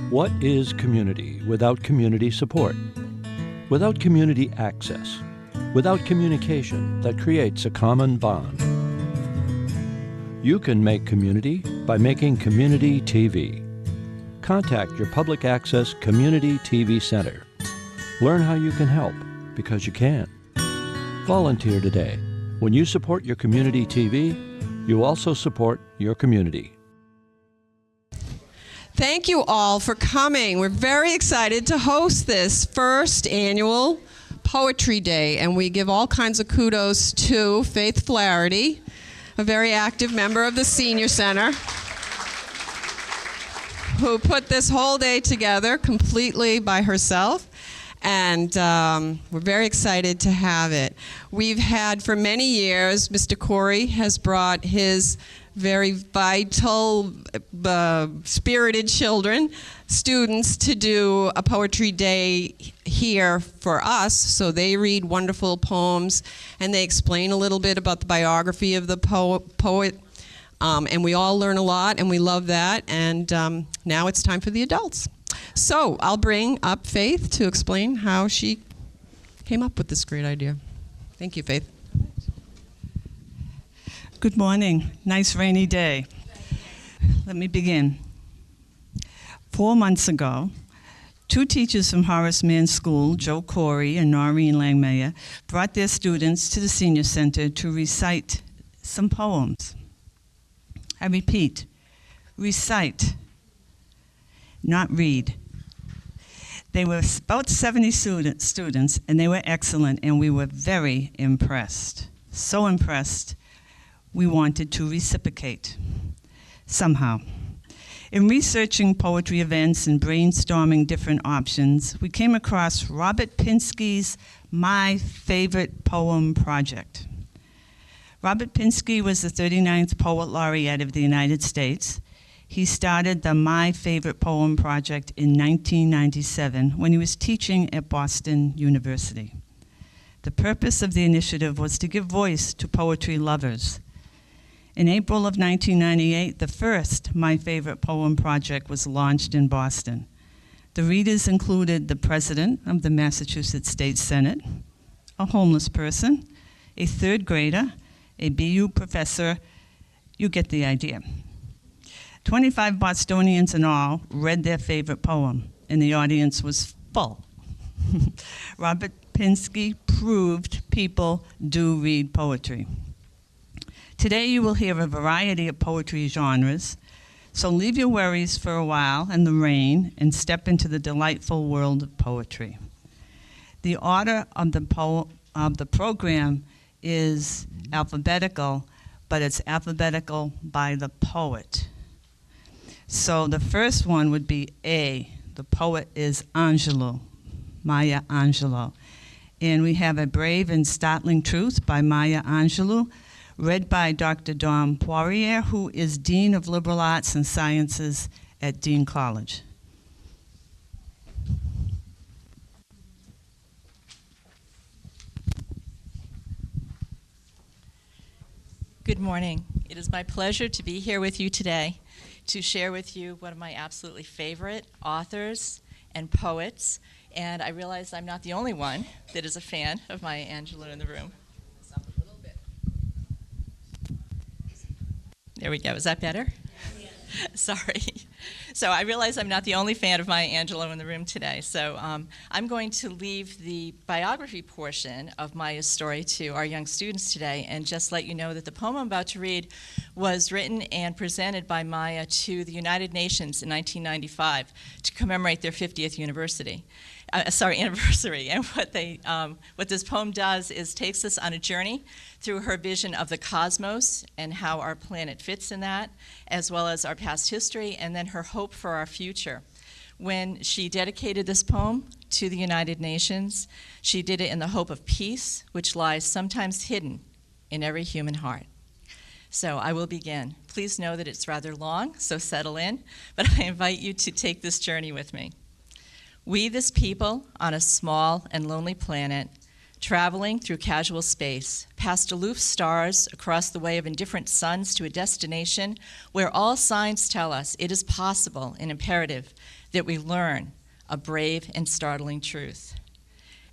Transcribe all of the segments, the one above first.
What is community without community support? Without community access? Without communication that creates a common bond? You can make community by making community TV. Contact your public access community TV center. Learn how you can help, because you can. Volunteer today. When you support your community TV, you also support your community. Thank you all for coming. We're very excited to host this first annual Poetry Day, and we give all kinds of kudos to Faith Flaherty, a very active member of the Senior Center, who put this whole day together completely by herself. And we're very excited to have it. We've had for many years, Mr. Corey has brought his very vital, spirited students to do a poetry day here for us. So they read wonderful poems and they explain a little bit about the biography of the poet. And we all learn a lot and we love that. And now it's time for the adults. So I'll bring up Faith to explain how she came up with this great idea. Thank you, Faith. Good morning. Nice rainy day. Let me begin. 4 months ago, 2 teachers from Horace Mann School, Joe Corey and Noreen Langmayer, brought their students to the Senior Center to recite some poems. I repeat, recite, not read. They were about 70 students, and they were excellent, and we were very impressed. So impressed, we wanted to reciprocate somehow. In researching poetry events and brainstorming different options, we came across Robert Pinsky's My Favorite Poem Project. Robert Pinsky was the 39th Poet Laureate of the United States. He started the My Favorite Poem Project in 1997 when he was teaching at Boston University. The purpose of the initiative was to give voice to poetry lovers. In April of 1998, the first My Favorite Poem Project was launched in Boston. The readers included the president of the Massachusetts State Senate, a homeless person, a 3rd grader, a BU professor. You get the idea. 25 Bostonians in all read their favorite poem, and the audience was full. Robert Pinsky proved people do read poetry. Today you will hear a variety of poetry genres, so leave your worries for a while and the rain and step into the delightful world of poetry. The order of the program is alphabetical, but it's alphabetical by the poet. So the first one would be A. The poet is Angelou, Maya Angelou. And we have A Brave and Startling Truth by Maya Angelou, read by Dr. Dom Poirier, who is Dean of Liberal Arts and Sciences at Dean College. Good morning. It is my pleasure to be here with you today to share with you one of my absolutely favorite authors and poets. And I realize I'm not the only one that is a fan of Maya Angelou in the room. There we go. Is that better? Yes. Sorry. So I realize I'm not the only fan of Maya Angelou in the room today. So I'm going to leave the biography portion of Maya's story to our young students today and just let you know that the poem I'm about to read was written and presented by Maya to the United Nations in 1995 to commemorate their 50th anniversary. And what this poem does is takes us on a journey through her vision of the cosmos and how our planet fits in that, as well as our past history, and then her hope for our future. When she dedicated this poem to the United Nations, she did it in the hope of peace, which lies sometimes hidden in every human heart. So I will begin. Please know that it's rather long, so settle in, but I invite you to take this journey with me. We, this people, on a small and lonely planet, traveling through casual space, past aloof stars, across the way of indifferent suns to a destination where all signs tell us it is possible and imperative that we learn a brave and startling truth.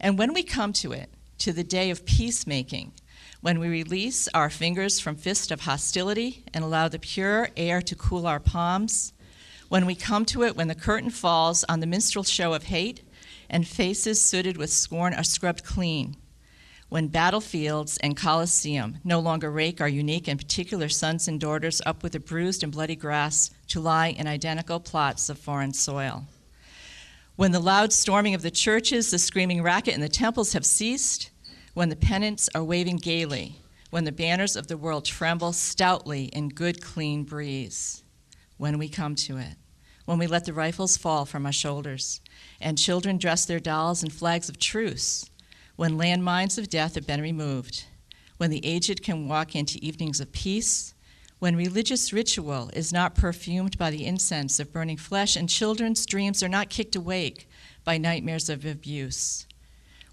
And when we come to it, to the day of peacemaking, when we release our fingers from fists of hostility and allow the pure air to cool our palms, when we come to it when the curtain falls on the minstrel show of hate and faces sooted with scorn are scrubbed clean, when battlefields and Colosseum no longer rake our unique and particular sons and daughters up with the bruised and bloody grass to lie in identical plots of foreign soil, when the loud storming of the churches, the screaming racket in the temples have ceased, when the pennants are waving gaily, when the banners of the world tremble stoutly in good, clean breeze, when we come to it, when we let the rifles fall from our shoulders, and children dress their dolls in flags of truce, when landmines of death have been removed, when the aged can walk into evenings of peace, when religious ritual is not perfumed by the incense of burning flesh, and children's dreams are not kicked awake by nightmares of abuse.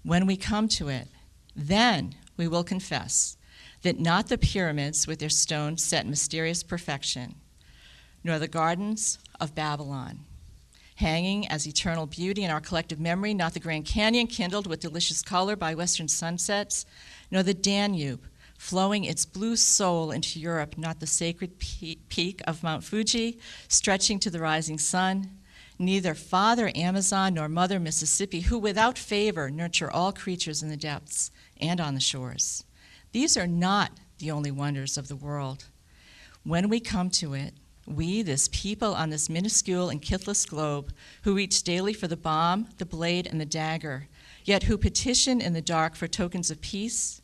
When we come to it, then we will confess that not the pyramids with their stones set in mysterious perfection, nor the gardens of Babylon, hanging as eternal beauty in our collective memory, not the Grand Canyon kindled with delicious color by western sunsets, nor the Danube flowing its blue soul into Europe, not the sacred peak of Mount Fuji stretching to the rising sun, neither Father Amazon nor Mother Mississippi, who without favor nurture all creatures in the depths and on the shores. These are not the only wonders of the world. When we come to it, we, this people on this minuscule and kithless globe, who reach daily for the bomb, the blade, and the dagger, yet who petition in the dark for tokens of peace,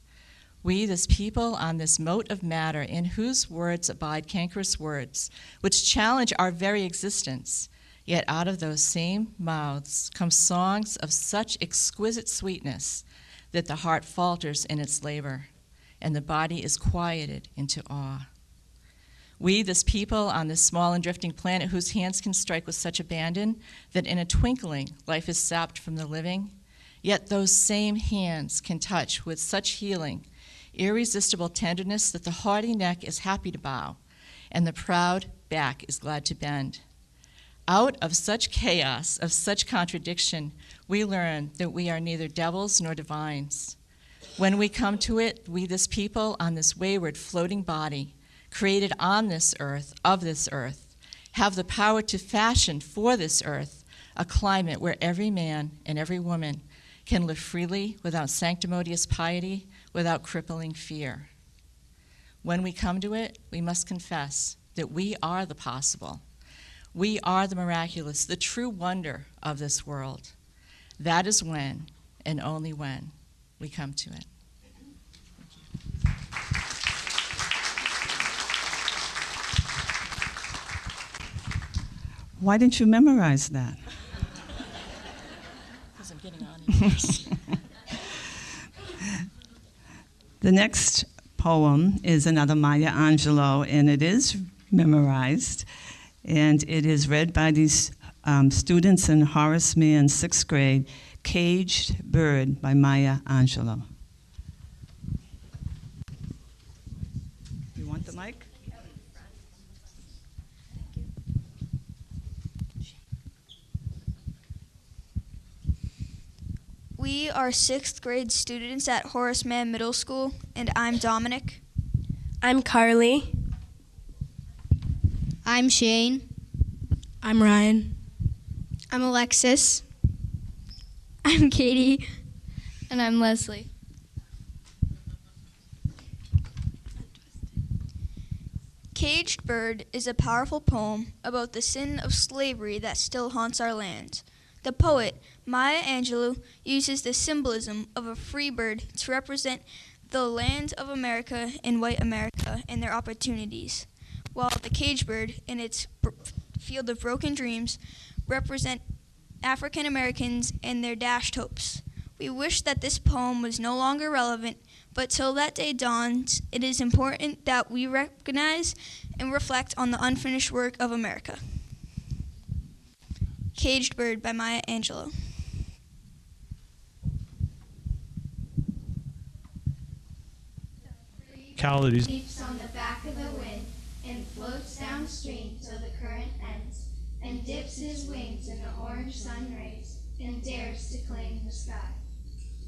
we, this people on this mote of matter, in whose words abide cankerous words, which challenge our very existence, yet out of those same mouths come songs of such exquisite sweetness that the heart falters in its labor, and the body is quieted into awe. We, this people on this small and drifting planet whose hands can strike with such abandon that in a twinkling life is sapped from the living, yet those same hands can touch with such healing, irresistible tenderness that the haughty neck is happy to bow, and the proud back is glad to bend. Out of such chaos, of such contradiction, we learn that we are neither devils nor divines. When we come to it, we, this people on this wayward floating body, created on this earth, of this earth, have the power to fashion for this earth a climate where every man and every woman can live freely without sanctimonious piety, without crippling fear. When we come to it, we must confess that we are the possible. We are the miraculous, the true wonder of this world. That is when, and only when, we come to it. Why didn't you memorize that? Because I'm getting on in this. The next poem is another Maya Angelou, and it is memorized, and it is read by these students in Horace Mann 6th grade, Caged Bird by Maya Angelou. You want the mic? We are 6th grade students at Horace Mann Middle School, and I'm Dominic. I'm Carly. I'm Shane. I'm Ryan. I'm Alexis. I'm Katie. And I'm Leslie. Caged Bird is a powerful poem about the sin of slavery that still haunts our land. The poet, Maya Angelou, uses the symbolism of a free bird to represent the land of America and white America and their opportunities, while the caged bird, in its field of broken dreams, represent African Americans and their dashed hopes. We wish that this poem was no longer relevant, but till that day dawns, it is important that we recognize and reflect on the unfinished work of America. Caged Bird by Maya Angelou. Leaps on the back of the wind and floats downstream till the current ends. A and dips his wings in the orange sun rays, and dares to claim the sky.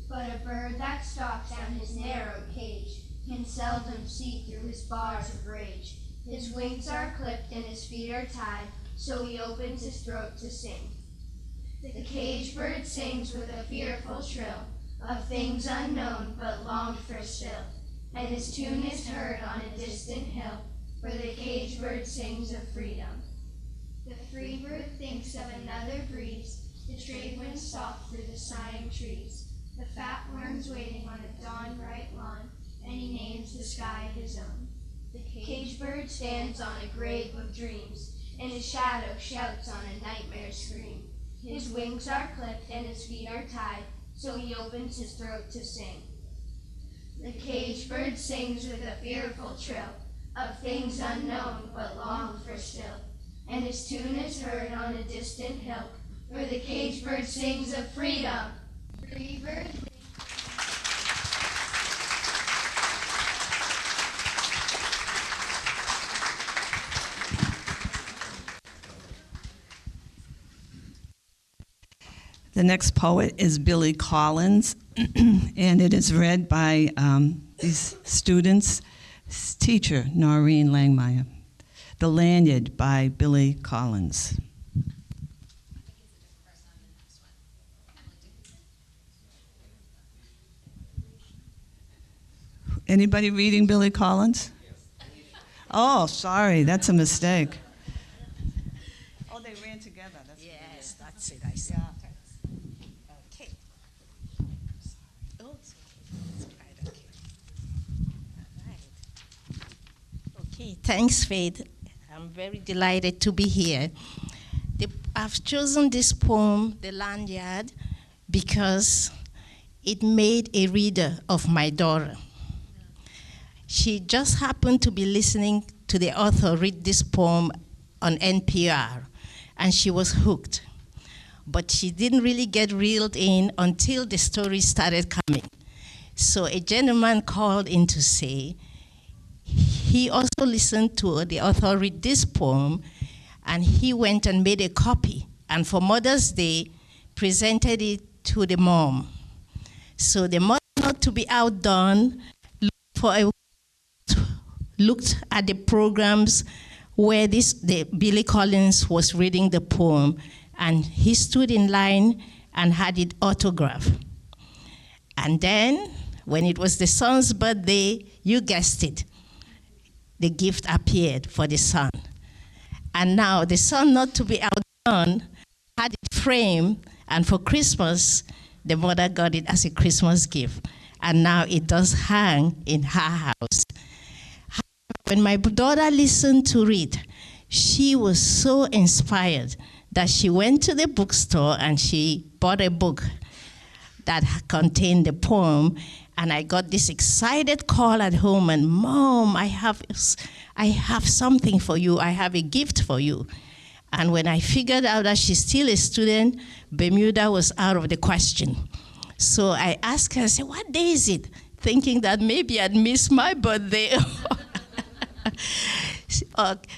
But a bird that stalks down his narrow cage can seldom see through his bars of rage. His wings are clipped and his feet are tied, so he opens his throat to sing. The caged bird sings with a fearful trill of things unknown but longed for still, and his tune is heard on a distant hill, where the caged bird sings of freedom. The free bird thinks of another breeze, the trade winds soft through the sighing trees, the fat worms waiting on a dawn-bright lawn, and he names the sky his own. The caged bird stands on a grave of dreams, and his shadow shouts on a nightmare scream. His wings are clipped and his feet are tied, so he opens his throat to sing. The caged bird sings with a fearful trill of things unknown but longed for still, and his tune is heard on a distant hill, where the caged bird sings of freedom. Free bird. The next poet is Billy Collins, and it is read by these students' teacher, Noreen Langmeyer. The Lanyard by Billy Collins. Anybody reading Billy Collins? Oh, sorry, that's a mistake. Oh, they ran together. That's yes, that's it. I see. Okay. Oh, it's right. Okay. All right. Okay. Thanks, Faith. I'm very delighted to be here. I've chosen this poem, The Lanyard, because it made a reader of my daughter. She just happened to be listening to the author read this poem on NPR, and she was hooked. But she didn't really get reeled in until the story started coming. So a gentleman called in to say he also listened to the author read this poem, and he went and made a copy, and for Mother's Day, presented it to the mom. So the mother, not to be outdone, looked at the programs where the Billy Collins was reading the poem, and he stood in line and had it autographed. And then, when it was the son's birthday, you guessed it, the gift appeared for the son. And now the son, not to be outdone, had it framed, and for Christmas, the mother got it as a Christmas gift. And now it does hang in her house. When my daughter listened to read, she was so inspired that she went to the bookstore and she bought a book that contained the poem. And I got this excited call at home, and Mom, I have something for you. I have a gift for you. And when I figured out that she's still a student, Bermuda was out of the question. So I asked her, I said, what day is it? Thinking that maybe I'd miss my birthday.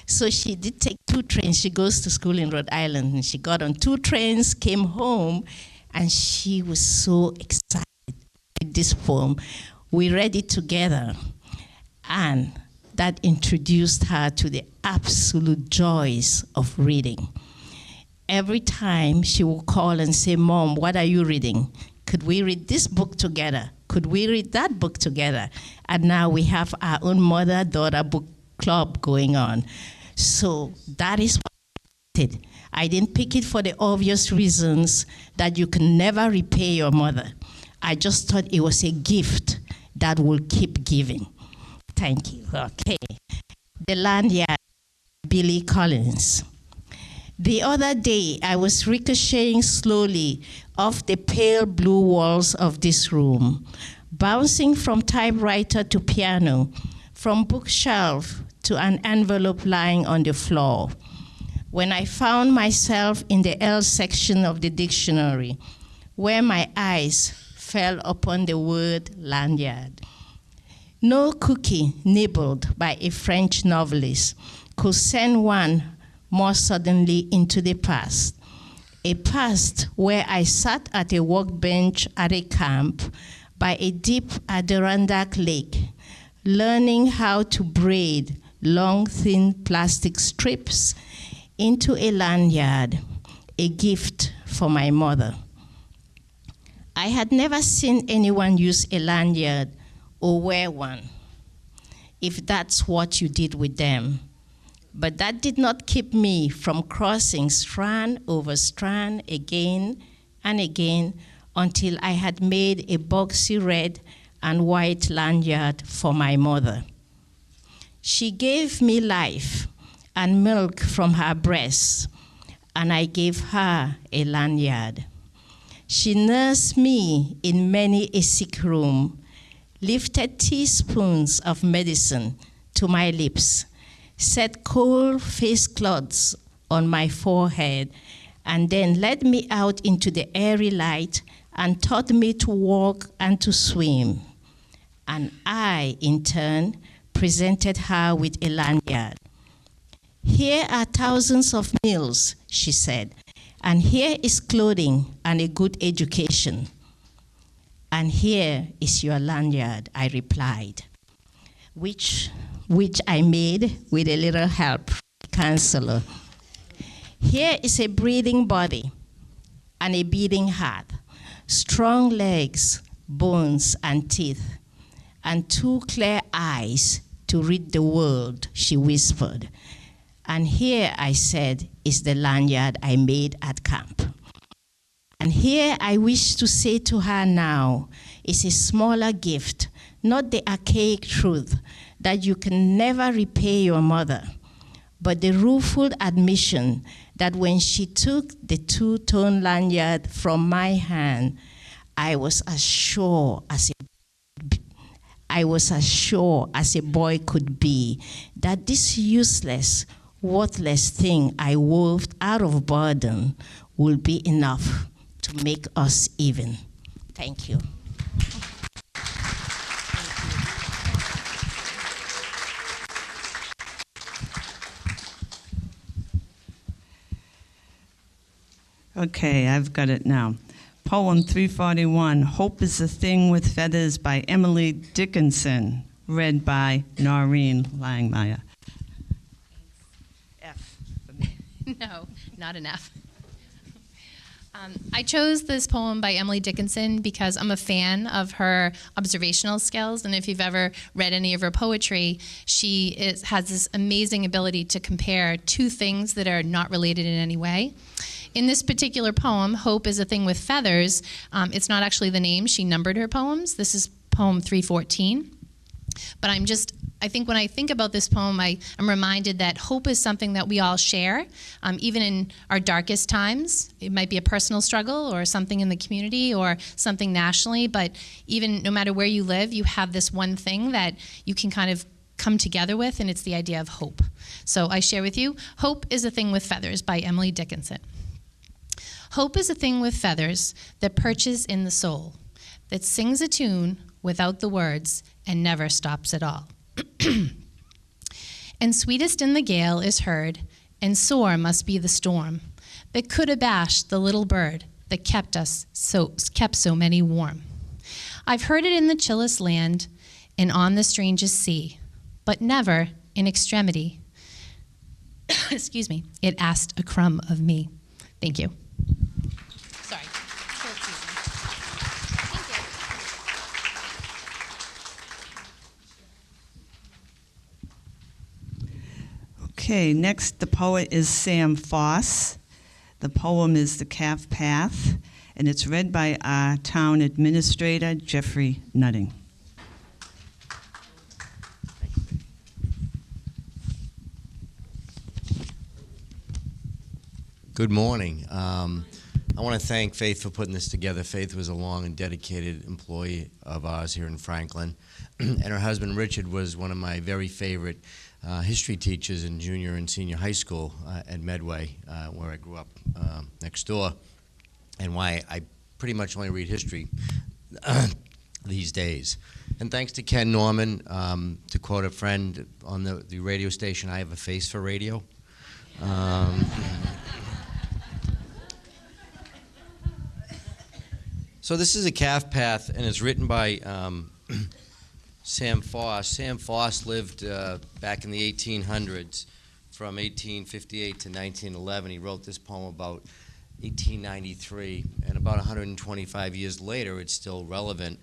So she did take 2 trains. She goes to school in Rhode Island, and she got on 2 trains, came home, and she was so excited with this poem. We read it together, and that introduced her to the absolute joys of reading. Every time she would call and say, Mom, what are you reading? Could we read this book together? Could we read that book together? And now we have our own mother-daughter book club going on. So that is what I did. I didn't pick it for the obvious reasons that you can never repay your mother. I just thought it was a gift that will keep giving. Thank you. Okay. The Lanyard, Billy Collins. The other day, I was ricocheting slowly off the pale blue walls of this room, bouncing from typewriter to piano, from bookshelf to an envelope lying on the floor, when I found myself in the L section of the dictionary, where my eyes fell upon the word lanyard. No cookie nibbled by a French novelist could send one more suddenly into the past. A past where I sat at a workbench at a camp by a deep Adirondack lake, learning how to braid long, thin plastic strips into a lanyard, a gift for my mother. I had never seen anyone use a lanyard or wear one, if that's what you did with them. But that did not keep me from crossing strand over strand again and again until I had made a boxy red and white lanyard for my mother. She gave me life and milk from her breast, and I gave her a lanyard. She nursed me in many a sick room, lifted teaspoons of medicine to my lips, set cold face cloths on my forehead, and then led me out into the airy light and taught me to walk and to swim. And I, in turn, presented her with a lanyard. Here are thousands of meals, she said, and here is clothing and a good education. And here is your lanyard, I replied, which I made with a little help from the counselor. Here is a breathing body and a beating heart, strong legs, bones, and teeth, and 2 clear eyes to read the world, she whispered. And here, I said, is the lanyard I made at camp. And here I wish to say to her now is a smaller gift, not the archaic truth that you can never repay your mother, but the rueful admission that when she took the 2-tone lanyard from my hand, I was as sure as a boy could be that this useless, worthless thing I wove out of burden will be enough to make us even. Thank you. Okay, I've got it now. Poem 341, Hope is a Thing with Feathers by Emily Dickinson, read by Noreen Langmeyer. F for me. No, not an F. I chose this poem by Emily Dickinson because I'm a fan of her observational skills, and if you've ever read any of her poetry, she has this amazing ability to compare 2 things that are not related in any way. In this particular poem, Hope is a Thing with Feathers, it's not actually the name. She numbered her poems. This is poem 314. But I think when I think about this poem, I'm reminded that hope is something that we all share, even in our darkest times. It might be a personal struggle or something in the community or something nationally, but even no matter where you live, you have this one thing that you can kind of come together with, and it's the idea of hope. So I share with you, Hope is a Thing with Feathers by Emily Dickinson. Hope is a thing with feathers that perches in the soul, that sings a tune without the words and never stops at all. And sweetest in the gale is heard, and sore must be the storm that could abash the little bird that kept so many warm. I've heard it in the chillest land and on the strangest sea, but never in extremity, excuse me, it asked a crumb of me. Thank you. Sorry. Okay, next the poet is Sam Foss. The poem is The Calf Path, and it's read by our town administrator, Jeffrey Nutting. Good morning. I want to thank Faith for putting this together. Faith was a long and dedicated employee of ours here in Franklin, and her husband Richard was one of my very favorite history teachers in junior and senior high school at Medway, where I grew up next door, and why I pretty much only read history these days. And thanks to Ken Norman, to quote a friend on the radio station, I have a face for radio. So this is a calf path, and it's written by Sam Foss. Sam Foss lived back in the 1800s, from 1858 to 1911. He wrote this poem about 1893, and about 125 years later, it's still relevant.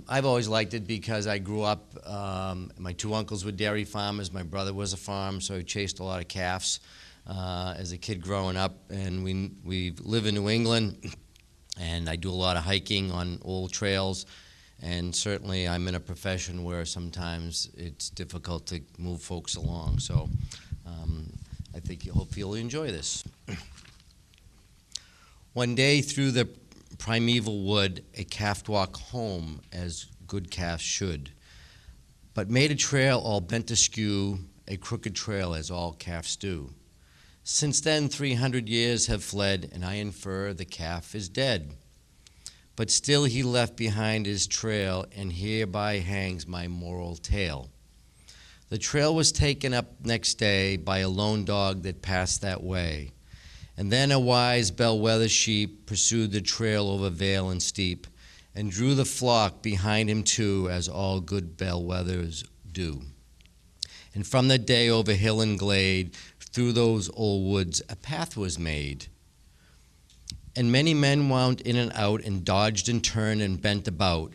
I've always liked it because I grew up, my two uncles were dairy farmers, my brother was a farm, so I chased a lot of calves as a kid growing up, and we live in New England, and I do a lot of hiking on old trails, and certainly I'm in a profession where sometimes it's difficult to move folks along, so I think hopefully you'll enjoy this. One day through the primeval wood, a calf walked home as good calves should, but made a trail all bent askew, a crooked trail as all calves do. Since then 300 years have fled, and I infer the calf is dead. But still he left behind his trail, and hereby hangs my moral tale. The trail was taken up next day by a lone dog that passed that way. And then a wise bellwether sheep pursued the trail over vale and steep, and drew the flock behind him too, as all good bellwethers do. And from that day over hill and glade, through those old woods, a path was made. And many men wound in and out, and dodged and turned and bent about,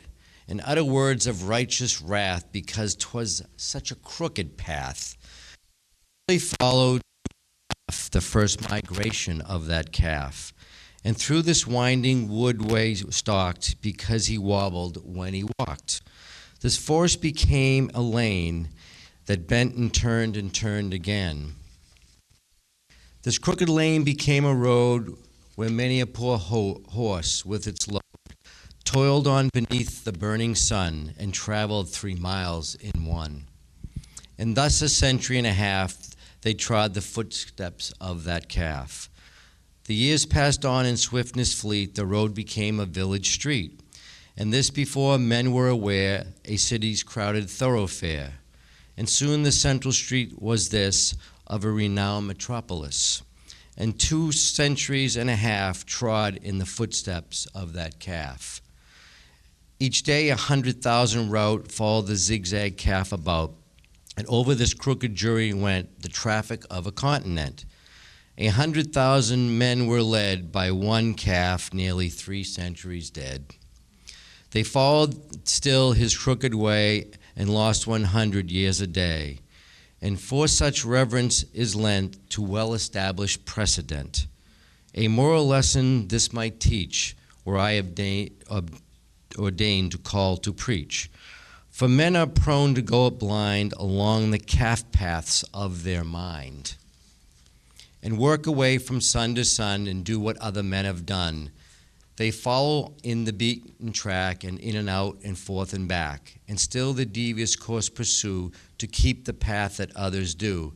and uttered words of righteous wrath, because 'twas such a crooked path. They followed the first migration of that calf, and through this winding woodway stalked, because he wobbled when he walked. This forest became a lane that bent and turned again. This crooked lane became a road where many a poor horse with its load toiled on beneath the burning sun, and traveled 3 miles in one. And thus a century and a half they trod the footsteps of that calf. The years passed on in swiftness fleet, the road became a village street, and this before men were aware, a city's crowded thoroughfare. And soon the central street was this of a renowned metropolis, and 2 centuries and a half trod in the footsteps of that calf. Each day 100,000 route followed the zigzag calf about, and over this crooked journey went the traffic of a continent. 100,000 men were led by one calf, nearly 3 centuries dead. They followed still his crooked way, and lost 100 years a day. And for such reverence is lent to well-established precedent. A moral lesson this might teach, were I ordained to call to preach. For men are prone to go blind along the calf paths of their mind, and work away from sun to sun, and do what other men have done. They follow in the beaten track, and in and out and forth and back, and still the devious course pursue, to keep the path that others do.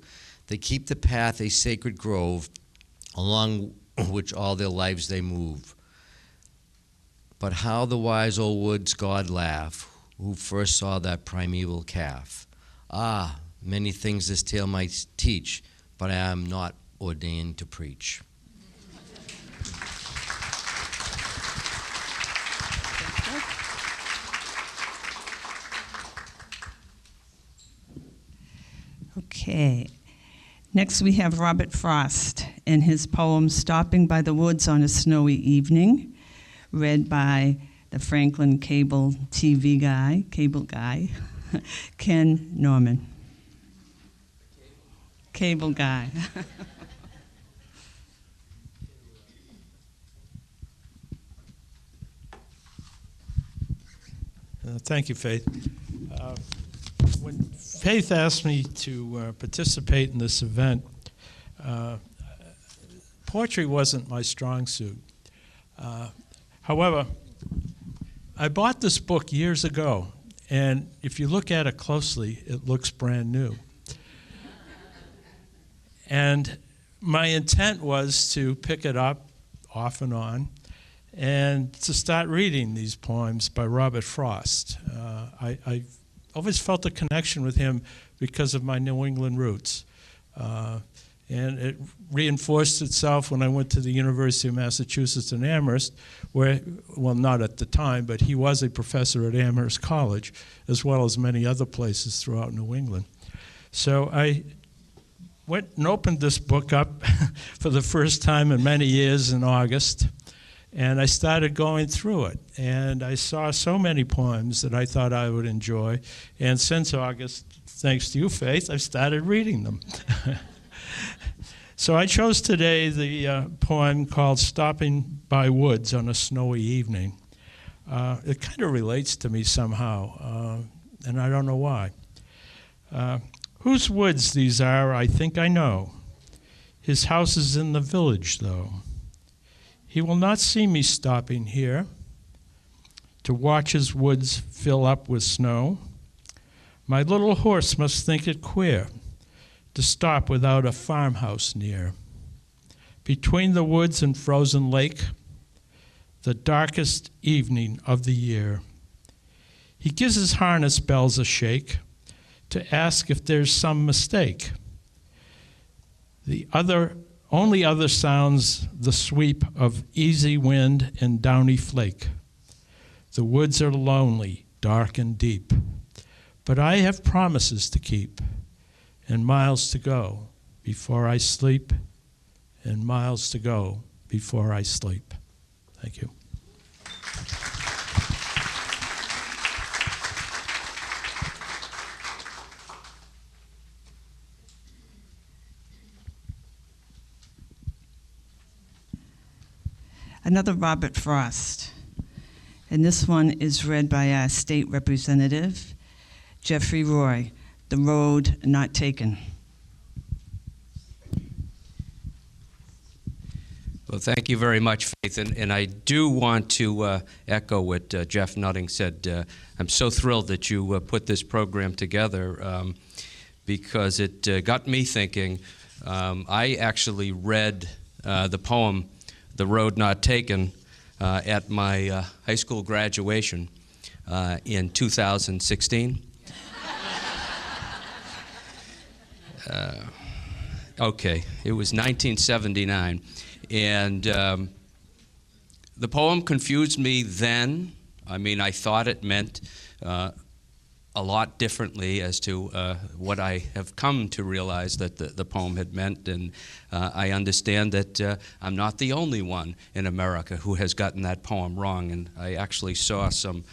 They keep the path a sacred grove, along which all their lives they move. But how the wise old woods God laugh, who first saw that primeval calf. Ah, many things this tale might teach, but I am not ordained to preach. Okay. Next we have Robert Frost and his poem Stopping by the Woods on a Snowy Evening, read by the Franklin cable guy, Ken Norman. Cable guy. Thank you, Faith. When Faith asked me to participate in this event, poetry wasn't my strong suit. However, I bought this book years ago, and if you look at it closely, it looks brand new. And my intent was to pick it up off and on, and to start reading these poems by Robert Frost. I always felt a connection with him because of my New England roots. And it reinforced itself when I went to the University of Massachusetts in Amherst, where, well, not at the time, but he was a professor at Amherst College, as well as many other places throughout New England. So I went and opened this book up for the first time in many years in August, and I started going through it. And I saw so many poems that I thought I would enjoy. And since August, thanks to you, Faith, I've started reading them. So I chose today the poem called Stopping by Woods on a Snowy Evening. It kind of relates to me somehow, and I don't know why. Whose woods these are, I think I know. His house is in the village, though. He will not see me stopping here to watch his woods fill up with snow. My little horse must think it queer to stop without a farmhouse near. Between the woods and frozen lake, the darkest evening of the year, he gives his harness bells a shake to ask if there's some mistake. The only other sounds the sweep of easy wind and downy flake. The woods are lonely, dark and deep, but I have promises to keep, and miles to go before I sleep, and miles to go before I sleep. Thank you. Another Robert Frost, and this one is read by our state representative, Jeffrey Roy, The Road Not Taken. Well, thank you very much, Faith, and I do want to echo what Jeff Nutting said. I'm so thrilled that you put this program together because it got me thinking. I actually read the poem The Road Not Taken at my high school graduation in 2016. Okay, it was 1979. And the poem confused me then. I mean, I thought it meant a lot differently as to what I have come to realize that the poem had meant. And I understand that I'm not the only one in America who has gotten that poem wrong. And I actually saw some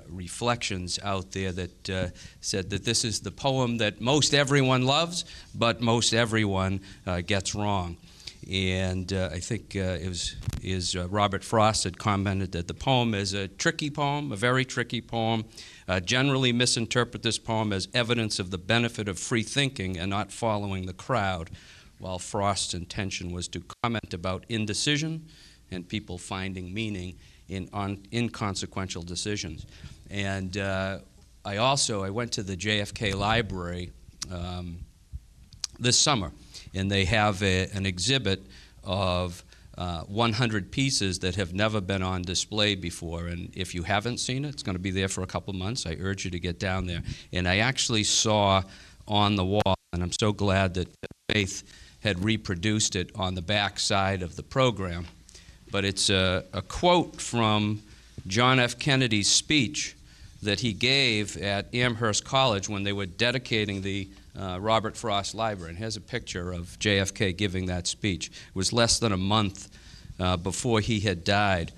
reflections out there that said that this is the poem that most everyone loves, but most everyone gets wrong. And I think Robert Frost had commented that the poem is a tricky poem, a very tricky poem. Generally misinterpret this poem as evidence of the benefit of free thinking and not following the crowd, while Frost's intention was to comment about indecision and people finding meaning in inconsequential decisions. And I went to the JFK Library this summer, and they have an exhibit of 100 pieces that have never been on display before. And if you haven't seen it, it's going to be there for a couple months. I urge you to get down there. And I actually saw on the wall, and I'm so glad that Faith had reproduced it on the back side of the program, but it's a quote from John F. Kennedy's speech that he gave at Amherst College when they were dedicating the Robert Frost Library. And here's a picture of JFK giving that speech. It was less than a month before he had died.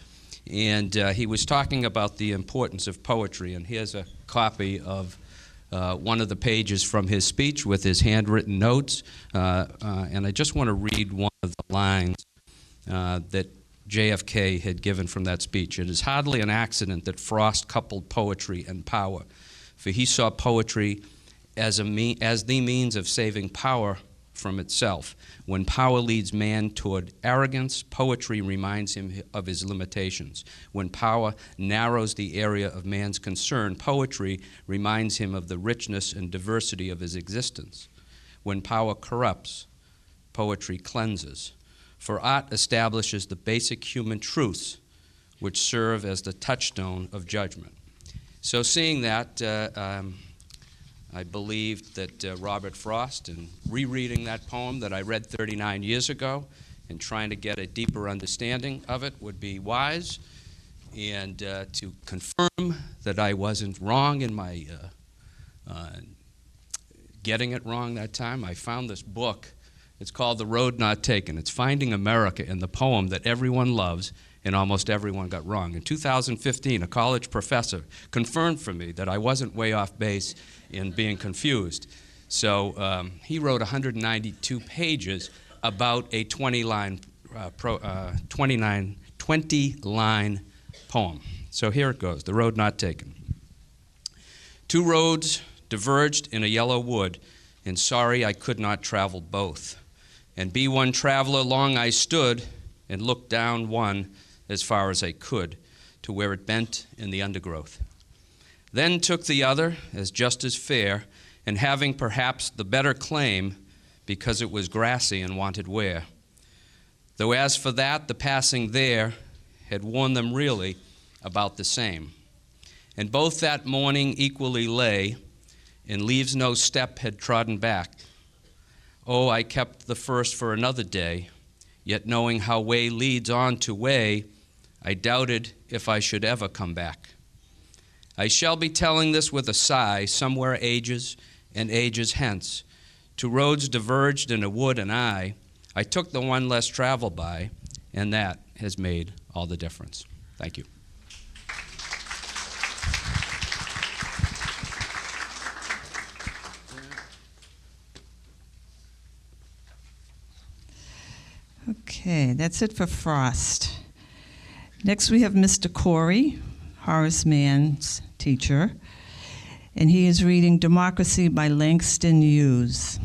And he was talking about the importance of poetry. And here's a copy of one of the pages from his speech with his handwritten notes. And I just want to read one of the lines that JFK had given from that speech. It is hardly an accident that Frost coupled poetry and power, for he saw poetry as the means of saving power from itself. When power leads man toward arrogance, poetry reminds him of his limitations. When power narrows the area of man's concern, poetry reminds him of the richness and diversity of his existence. When power corrupts, poetry cleanses. For art establishes the basic human truths which serve as the touchstone of judgment. So seeing that, I believed that Robert Frost, in rereading that poem that I read 39 years ago and trying to get a deeper understanding of it, would be wise. And to confirm that I wasn't wrong in my getting it wrong that time, I found this book. It's called The Road Not Taken. It's Finding America in the poem that everyone loves and almost everyone got wrong. In 2015, a college professor confirmed for me that I wasn't way off base in being confused. So he wrote 192 pages about a 20-line poem. So here it goes, The Road Not Taken. Two roads diverged in a yellow wood, and sorry I could not travel both. And be one traveler long I stood, and looked down one as far as I could, to where it bent in the undergrowth. Then took the other as just as fair, and having perhaps the better claim, because it was grassy and wanted wear. Though as for that, the passing there had worn them really about the same. And both that morning equally lay, and leaves no step had trodden back. Oh, I kept the first for another day, yet knowing how way leads on to way, I doubted if I should ever come back. I shall be telling this with a sigh, somewhere ages and ages hence. Two roads diverged in a wood, and I took the one less traveled by, and that has made all the difference. Thank you. Okay, that's it for Frost. Next we have Mr. Corey, Horace Mann's teacher, and he is reading Democracy by Langston Hughes.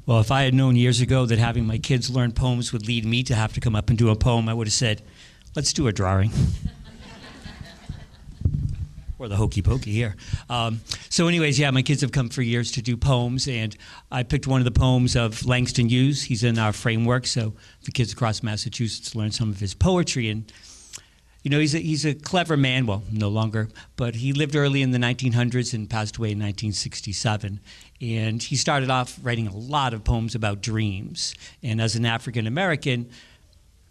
Well, if I had known years ago that having my kids learn poems would lead me to have to come up and do a poem, I would have said, let's do a drawing. Or the hokey pokey here. So anyways, yeah, my kids have come for years to do poems, and I picked one of the poems of Langston Hughes. He's in our framework, so the kids across Massachusetts learn some of his poetry. And you know, he's a clever man, well, no longer, but he lived early in the 1900s and passed away in 1967. And he started off writing a lot of poems about dreams. And as an African American,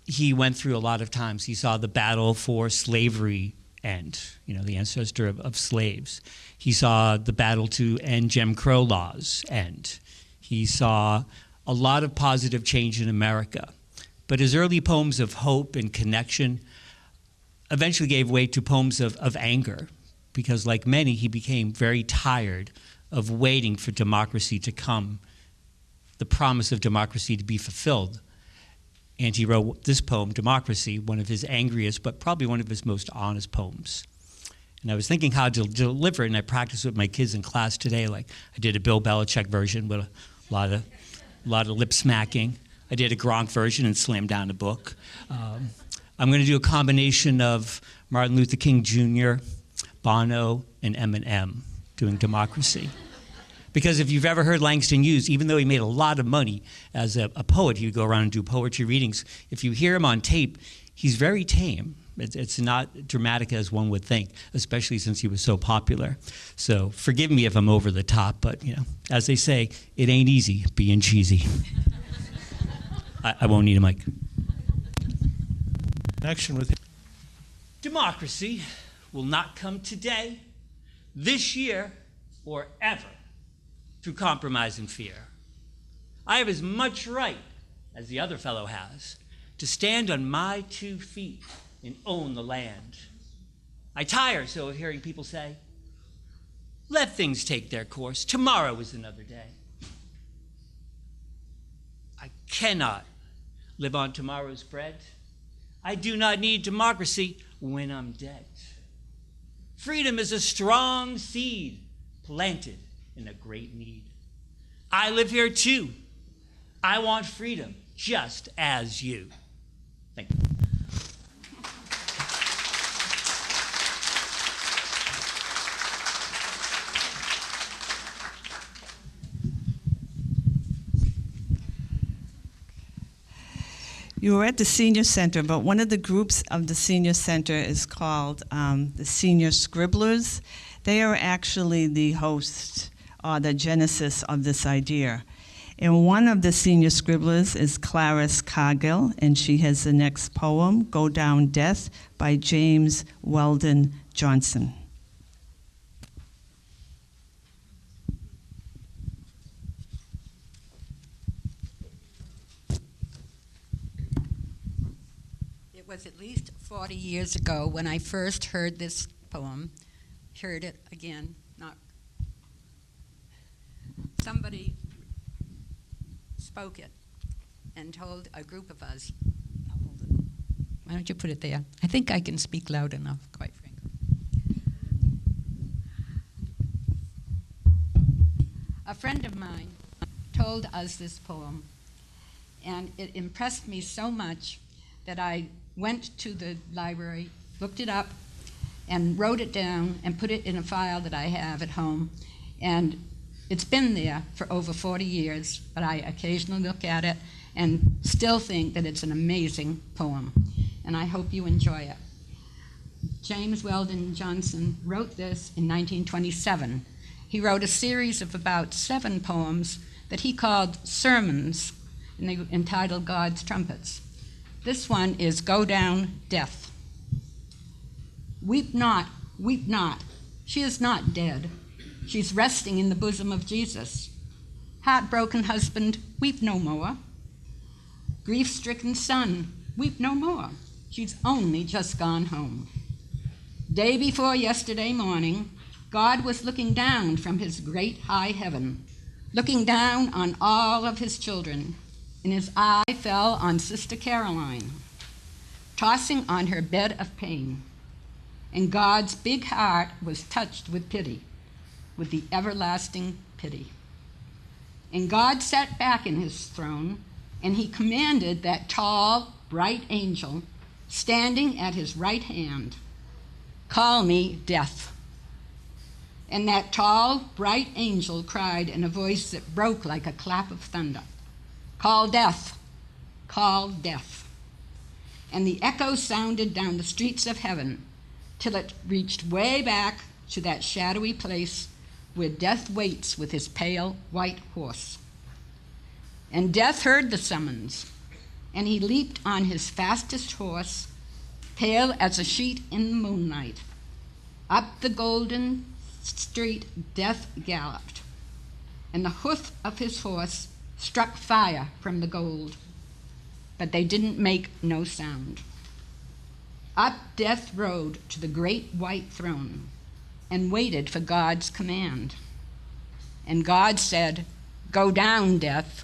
he went through a lot of times. He saw the battle for slavery end, you know, the ancestor of slaves. He saw the battle to end Jim Crow laws end. He saw a lot of positive change in America. But his early poems of hope and connection eventually gave way to poems of anger, because like many, he became very tired of waiting for democracy to come, the promise of democracy to be fulfilled. And he wrote this poem, Democracy, one of his angriest, but probably one of his most honest poems. And I was thinking how to deliver it, and I practiced with my kids in class today. Like I did a Bill Belichick version with a lot of lip smacking. I did a Gronk version and slammed down a book. I'm going to do a combination of Martin Luther King Jr., Bono, and Eminem doing Democracy. Because if you've ever heard Langston Hughes, even though he made a lot of money as a poet, he would go around and do poetry readings. If you hear him on tape, he's very tame. It's not dramatic as one would think, especially since he was so popular. So forgive me if I'm over the top, but you know, as they say, it ain't easy being cheesy. I won't need a mic. Connection with Democracy will not come today, this year, or ever through compromise and fear. I have as much right as the other fellow has to stand on my 2 feet and own the land. I tire so of hearing people say, let things take their course. Tomorrow is another day. I cannot live on tomorrow's bread. I do not need democracy when I'm dead. Freedom is a strong seed planted in a great need. I live here too. I want freedom just as you. Thank you. You were at the Senior Center, but one of the groups of the Senior Center is called the Senior Scribblers. They are actually the hosts or the genesis of this idea. And one of the Senior Scribblers is Clarice Cargill, and she has the next poem, Go Down Death, by James Weldon Johnson. It was at least 40 years ago when I first heard this poem, heard it again, somebody spoke it and told a group of us, why don't you put it there? I think I can speak loud enough, quite frankly. A friend of mine told us this poem, and it impressed me so much that I went to the library, looked it up, and wrote it down and put it in a file that I have at home. And it's been there for over 40 years, but I occasionally look at it and still think that it's an amazing poem. And I hope you enjoy it. James Weldon Johnson wrote this in 1927. He wrote a series of about 7 poems that he called sermons, and they entitled God's Trumpets. This one is Go Down Death. Weep not, weep not. She is not dead. She's resting in the bosom of Jesus. Heartbroken husband, weep no more. Grief-stricken son, weep no more. She's only just gone home. Day before yesterday morning, God was looking down from his great high heaven, looking down on all of his children, and his eye fell on Sister Caroline, tossing on her bed of pain. And God's big heart was touched with pity, with the everlasting pity. And God sat back in his throne, and he commanded that tall, bright angel standing at his right hand, call me Death. And that tall, bright angel cried in a voice that broke like a clap of thunder, call death, call death. And the echo sounded down the streets of heaven till it reached way back to that shadowy place where Death waits with his pale white horse. And Death heard the summons, and he leaped on his fastest horse, pale as a sheet in the moonlight. Up the golden street Death galloped, and the hoof of his horse struck fire from the gold, but they didn't make no sound. Up Death rode to the great white throne and waited for God's command. And God said, go down, Death.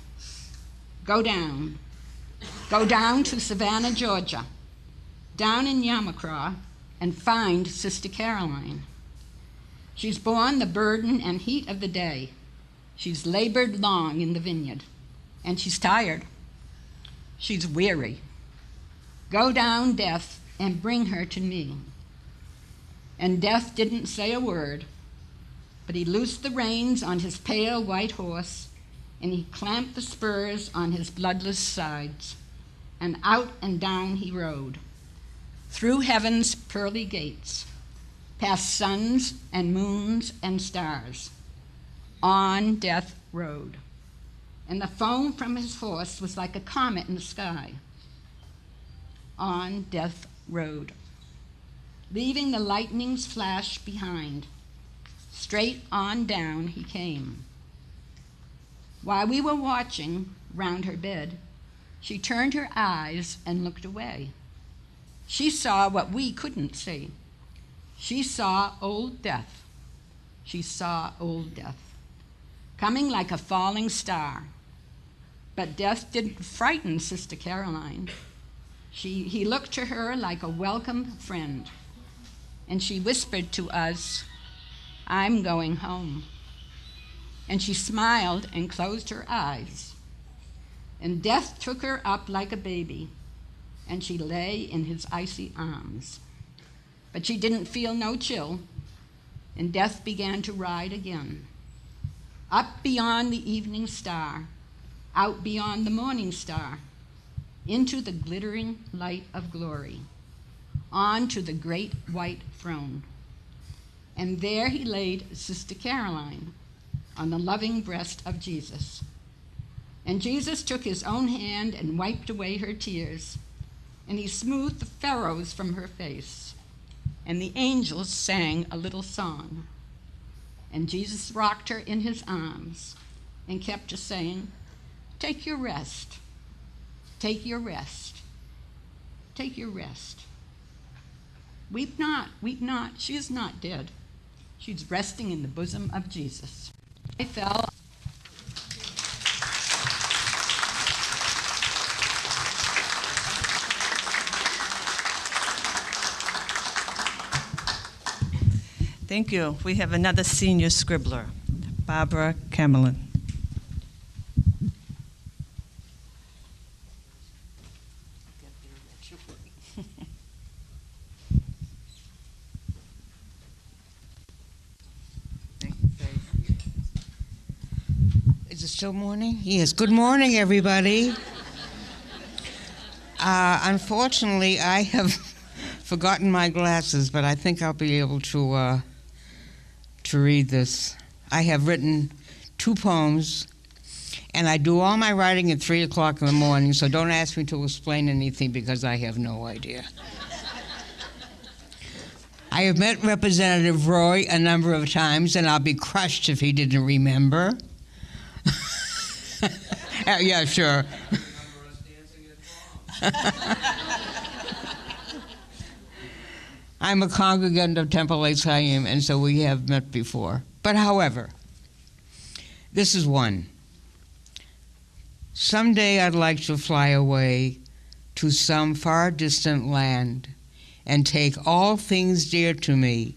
Go down. Go down to Savannah, Georgia, down in Yamacraw, and find Sister Caroline. She's borne the burden and heat of the day. She's labored long in the vineyard, and she's tired. She's weary. Go down, Death, and bring her to me. And Death didn't say a word, but he loosed the reins on his pale white horse, and he clamped the spurs on his bloodless sides, and out and down he rode, through heaven's pearly gates, past suns and moons and stars. On Death rode, and the foam from his horse was like a comet in the sky. On Death rode, leaving the lightning's flash behind. Straight on down he came. While we were watching round her bed, she turned her eyes and looked away. She saw what we couldn't see. She saw old Death. She saw old Death, coming like a falling star. But Death didn't frighten Sister Caroline. He looked to her like a welcome friend, and she whispered to us, I'm going home. And she smiled and closed her eyes. And Death took her up like a baby, and she lay in his icy arms. But she didn't feel no chill, and Death began to ride again. Up beyond the evening star, out beyond the morning star. into the glittering light of glory, on to the great white throne. And there he laid Sister Caroline on the loving breast of Jesus. And Jesus took his own hand and wiped away her tears, and he smoothed the furrows from her face. And the angels sang a little song. And Jesus rocked her in his arms and kept just saying, "Take your rest. Take your rest. Take your rest. Weep not, weep not. She is not dead. She's resting in the bosom of Jesus." I fell. Thank you. We have another senior scribbler, Barbara Camelin. Is it still morning? Yes. Good morning, everybody. Unfortunately, I have forgotten my glasses, but I think I'll be able to read this. I have written 2 poems, and I do all my writing at 3 o'clock in the morning, so don't ask me to explain anything because I have no idea. I have met Representative Roy a number of times, and I'll be crushed if he didn't remember. Yeah, sure. I'm a congregant of Temple Lakes Chaim, and so we have met before. But however, this is one. Someday I'd like to fly away to some far distant land and take all things dear to me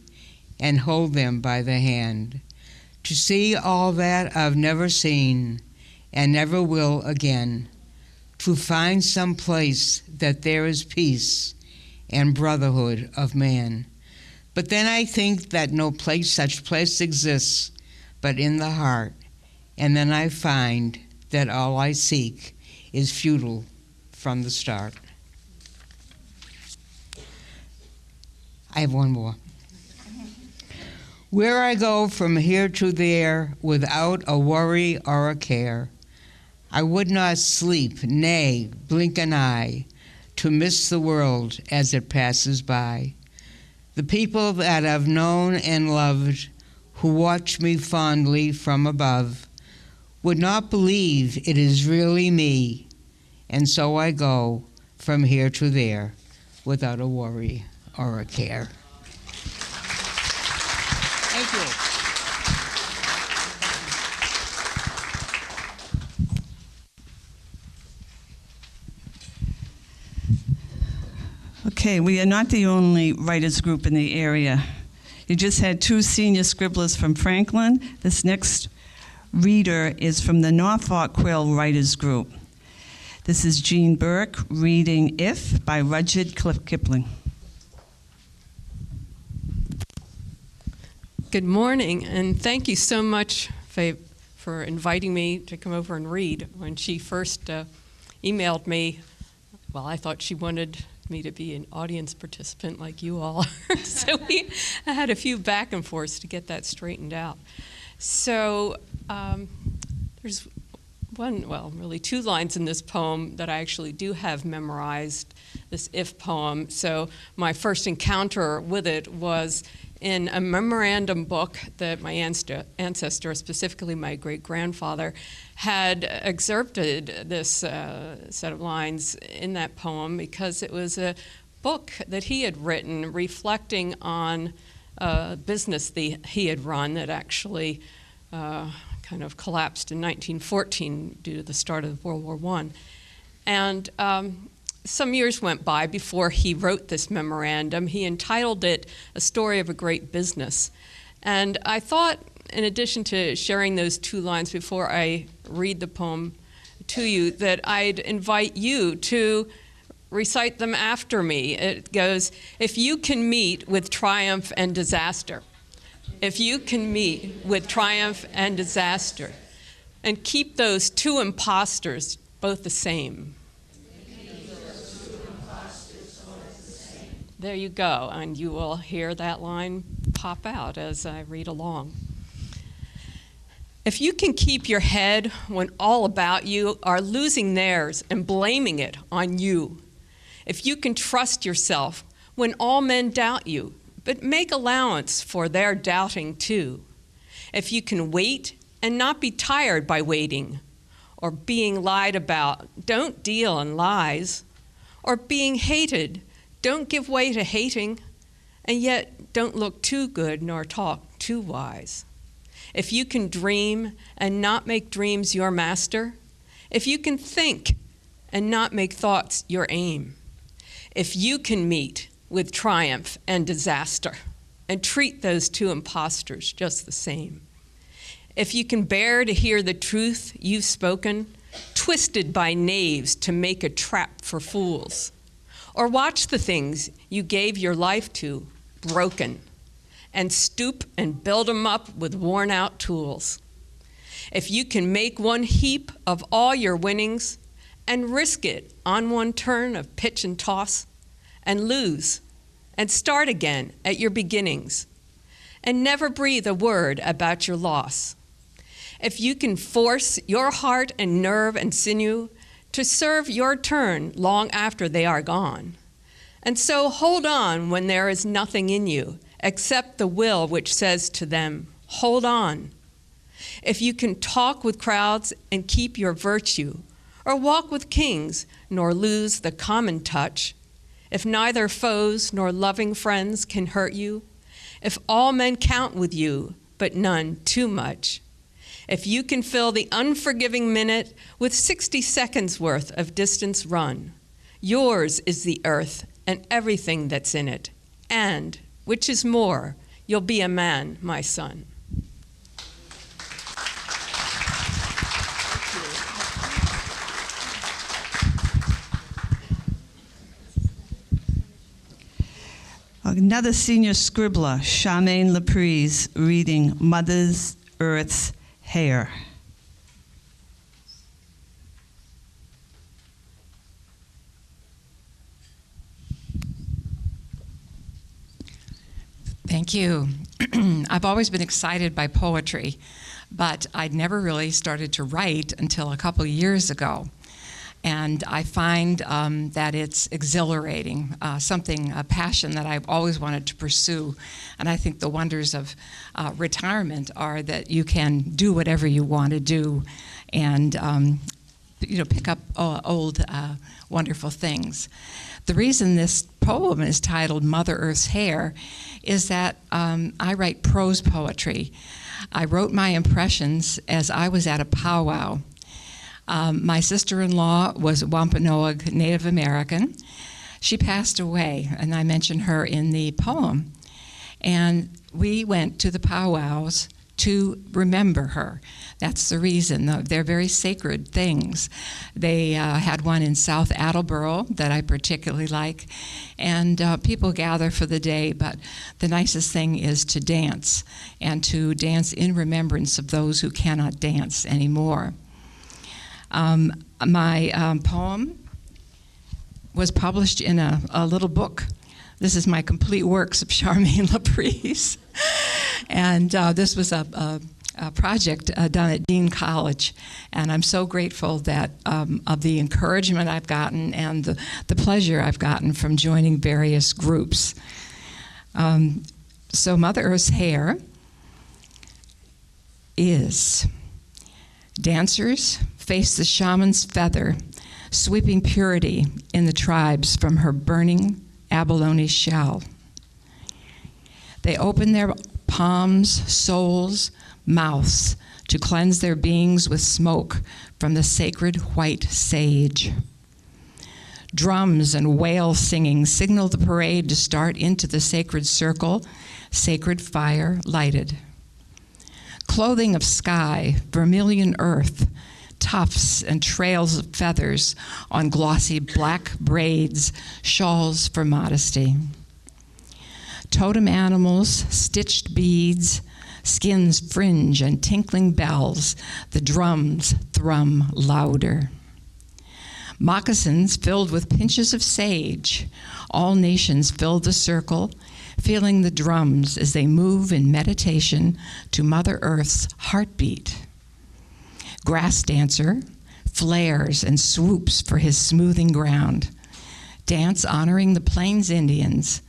and hold them by the hand, to see all that I've never seen and never will again, to find some place that there is peace and brotherhood of man. But then I think that no place, such place exists but in the heart, and then I find that all I seek is futile from the start. I have one more. Where I go from here to there without a worry or a care, I would not sleep, nay, blink an eye, to miss the world as it passes by. The people that I've known and loved, who watch me fondly from above, would not believe it is really me, and so I go from here to there without a worry or a care. Thank you. Okay, we are not the only writers group in the area. You just had 2 senior scribblers from Franklin. This next reader is from the Norfolk Quill Writers Group. This is Jean Burke reading If by Rudyard Kipling. Good morning, and thank you so much, Faye, for inviting me to come over and read. When she first emailed me, well, I thought she wanted me to be an audience participant like you all are. So I had a few back and forths to get that straightened out. So there's really 2 lines in this poem that I actually do have memorized, this If poem. So my first encounter with it was in a memorandum book that my ancestor, specifically my great-grandfather, had excerpted this set of lines in that poem because it was a book that he had written reflecting on a business he had run that actually kind of collapsed in 1914 due to the start of World War I. And some years went by before he wrote this memorandum. He entitled it A Story of a Great Business. And I thought, in addition to sharing those 2 lines before I read the poem to you, that I'd invite you to recite them after me. It goes, if you can meet with triumph and disaster, if you can meet with triumph and disaster, and keep those 2 imposters both the same. There you go, and you will hear that line pop out as I read along. If you can keep your head when all about you are losing theirs and blaming it on you, if you can trust yourself when all men doubt you, but make allowance for their doubting too, if you can wait and not be tired by waiting, or being lied about, don't deal in lies, or being hated, don't give way to hating, and yet don't look too good nor talk too wise. If you can dream and not make dreams your master, if you can think and not make thoughts your aim, if you can meet with triumph and disaster and treat those two impostors just the same, if you can bear to hear the truth you've spoken, twisted by knaves to make a trap for fools, or watch the things you gave your life to broken, and stoop and build them up with worn-out tools. If you can make one heap of all your winnings and risk it on one turn of pitch and toss, and lose, and start again at your beginnings, and never breathe a word about your loss. If you can force your heart and nerve and sinew to serve your turn long after they are gone, and so hold on when there is nothing in you except the will which says to them, hold on. If you can talk with crowds and keep your virtue, or walk with kings nor lose the common touch, if neither foes nor loving friends can hurt you, if all men count with you, but none too much, if you can fill the unforgiving minute with 60 seconds worth of distance run, yours is the earth and everything that's in it, and, which is more, you'll be a man, my son. Another senior scribbler, Charmaine Laprise, reading Mother Earth's Hair. Thank you. I've always been excited by poetry, but I'd never really started to write until a couple of years ago. And I find that it's exhilarating, a passion that I've always wanted to pursue. And I think the wonders of retirement are that you can do whatever you want to do and pick up old wonderful things. The reason this poem is titled Mother Earth's Hair is that I write prose poetry. I wrote my impressions as I was at a powwow. My sister-in-law was Wampanoag Native American. She passed away, and I mention her in the poem. And we went to the powwows to remember her. That's the reason. They're very sacred things. They had one in South Attleboro that I particularly like, and people gather for the day, but the nicest thing is to dance, and to dance in remembrance of those who cannot dance anymore. My poem was published in a little book. This is my complete works of Charmaine Laprise. And this was a project done at Dean College. And I'm so grateful that of the encouragement I've gotten and the pleasure I've gotten from joining various groups. So Mother Earth's hair is: dancers face the shaman's feather, sweeping purity in the tribes from her burning abalone shell. They open their palms, souls, mouths to cleanse their beings with smoke from the sacred white sage. Drums and wail singing signal the parade to start into the sacred circle, sacred fire lighted. Clothing of sky, vermilion earth, tufts and trails of feathers on glossy black braids, shawls for modesty. Totem animals, stitched beads, skins fringe and tinkling bells, the drums thrum louder. Moccasins filled with pinches of sage. All nations filled the circle, feeling the drums as they move in meditation to Mother Earth's heartbeat. Grass dancer flares and swoops for his smoothing ground. Dance honoring the Plains Indians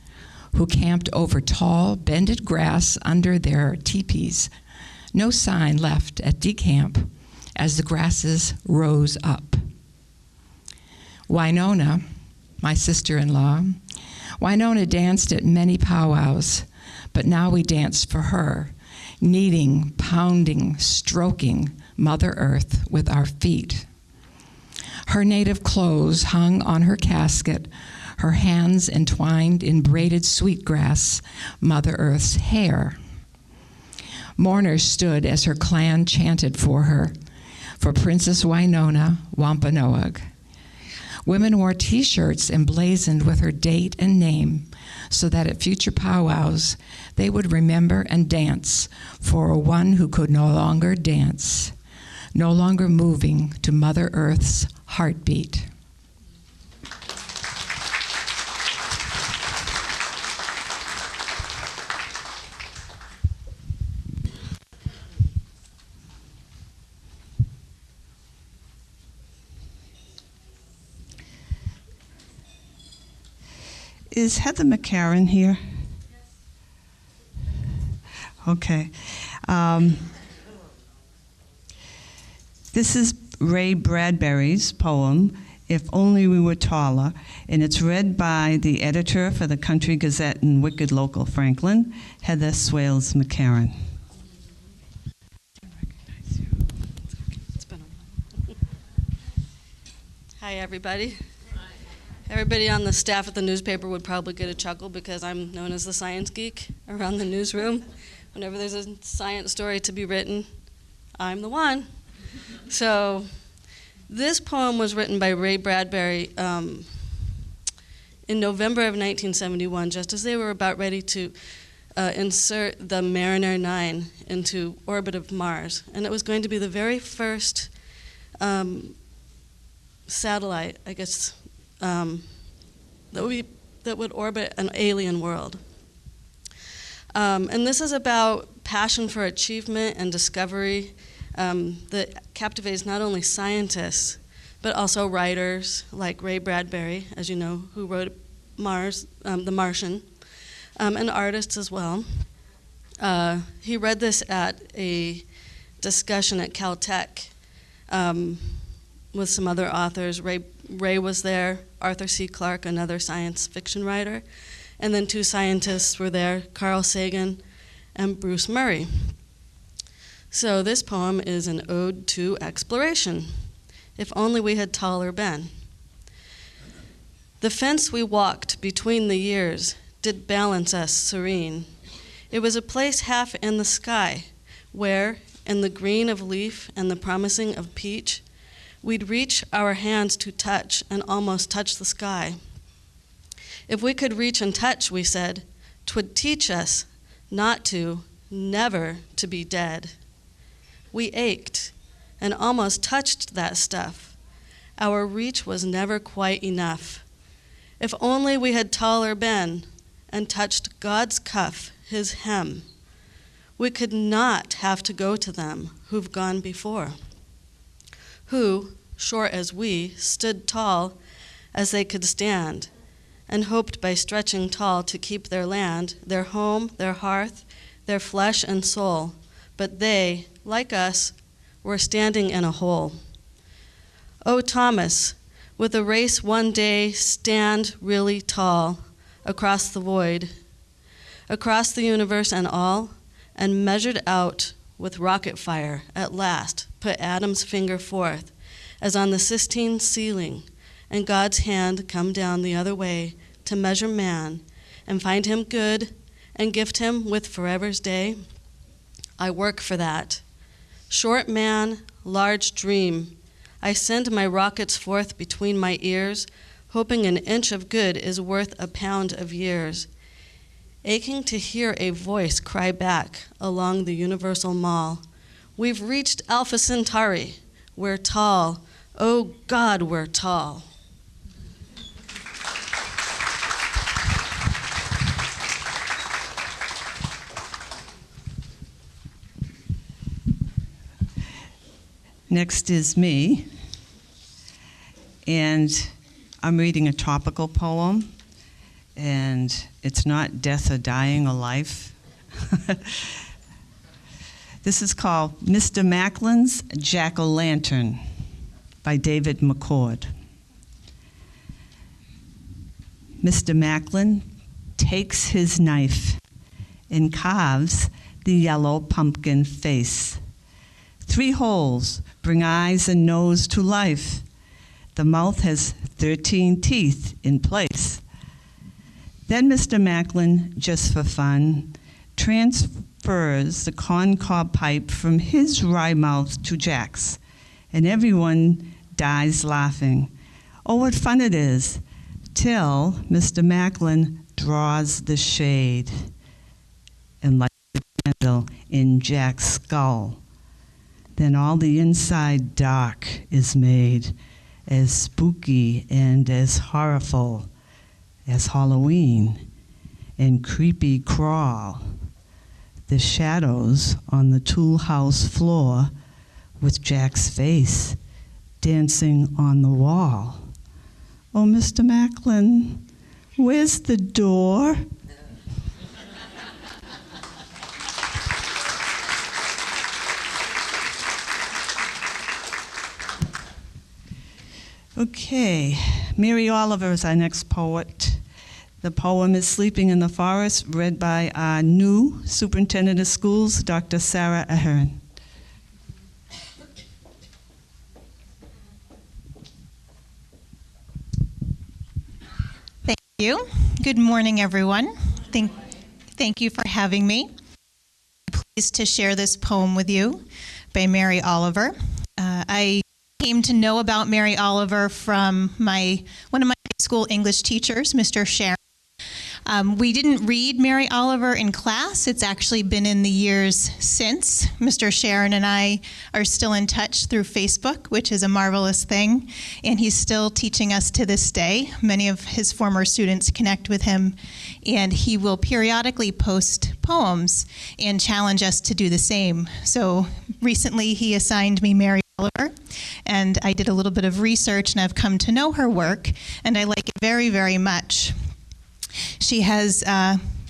who camped over tall, bended grass under their teepees. No sign left at decamp as the grasses rose up. Winona, my sister-in-law, Winona danced at many powwows, but now we dance for her, kneading, pounding, stroking Mother Earth with our feet. Her native clothes hung on her casket, her hands entwined in braided sweetgrass, Mother Earth's hair. Mourners stood as her clan chanted for her, for Princess Winona Wampanoag. Women wore T-shirts emblazoned with her date and name so that at future powwows they would remember and dance for one who could no longer dance, no longer moving to Mother Earth's heartbeat. Is Heather McCarran here? Okay. This is Ray Bradbury's poem, If Only We Were Taller, and it's read by the editor for the Country Gazette in Wicked Local, Franklin, Heather Swales McCarran. Hi, everybody. Everybody on the staff at the newspaper would probably get a chuckle because I'm known as the science geek around the newsroom. Whenever there's a science story to be written, I'm the one. So this poem was written by Ray Bradbury in November of 1971, just as they were about ready to insert the Mariner 9 into orbit of Mars. And it was going to be the very first satellite, I guess, that would orbit an alien world. And this is about passion for achievement and discovery that captivates not only scientists, but also writers like Ray Bradbury, as you know, who wrote Mars, The Martian, and artists as well. He read this at a discussion at Caltech with some other authors. Ray was there, Arthur C. Clarke, another science fiction writer, and then two scientists were there, Carl Sagan and Bruce Murray. So this poem is an ode to exploration. If only we had taller been. The fence we walked between the years did balance us serene. It was a place half in the sky, where, in the green of leaf and the promising of peach, we'd reach our hands to touch and almost touch the sky. If we could reach and touch, we said, 'twould teach us not to, never to be dead. We ached and almost touched that stuff. Our reach was never quite enough. If only we had taller been and touched God's cuff, his hem, we could not have to go to them who've gone before, who, short as we, stood tall as they could stand, and hoped by stretching tall to keep their land, their home, their hearth, their flesh and soul. But they, like us, were standing in a hole. Oh, Thomas, with a race one day stand really tall across the void, across the universe and all, and measured out with rocket fire, at last put Adam's finger forth, as on the Sistine ceiling, and God's hand come down the other way to measure man, and find him good, and gift him with forever's day? I work for that. Short man, large dream, I send my rockets forth between my ears, hoping an inch of good is worth a pound of years. Aching to hear a voice cry back along the universal mall, we've reached Alpha Centauri. We're tall, Oh God, we're tall. Next is me, and I'm reading a topical poem, and it's not death or dying or life. This is called Mr. Macklin's Jack-o'-lantern by David McCord. Mr. Macklin takes his knife and carves the yellow pumpkin face. 3 holes bring eyes and nose to life. The mouth has 13 teeth in place. Then Mr. Macklin, just for fun, transfers the corncob pipe from his wry mouth to Jack's, and everyone dies laughing. Oh, what fun it is, till Mr. Macklin draws the shade and lights the candle in Jack's skull. Then all the inside dark is made, as spooky and as horrible as Halloween, and creepy crawl the shadows on the tool house floor with Jack's face dancing on the wall. Oh, Mr. Macklin, where's the door? Okay, Mary Oliver is our next poet. The poem is Sleeping in the Forest, read by our new superintendent of schools, Dr. Sarah Ahern. Thank you. Good morning, everyone. Thank you for having me. I'm pleased to share this poem with you by Mary Oliver. I came to know about Mary Oliver from one of my high school English teachers, Mr. Sharon. We didn't read Mary Oliver in class. It's actually been in the years since. Mr. Sharon and I are still in touch through Facebook, which is a marvelous thing, and he's still teaching us to this day. Many of his former students connect with him, and he will periodically post poems and challenge us to do the same. So recently he assigned me Mary Oliver, and I did a little bit of research, and I've come to know her work, and I like it very, very much. She has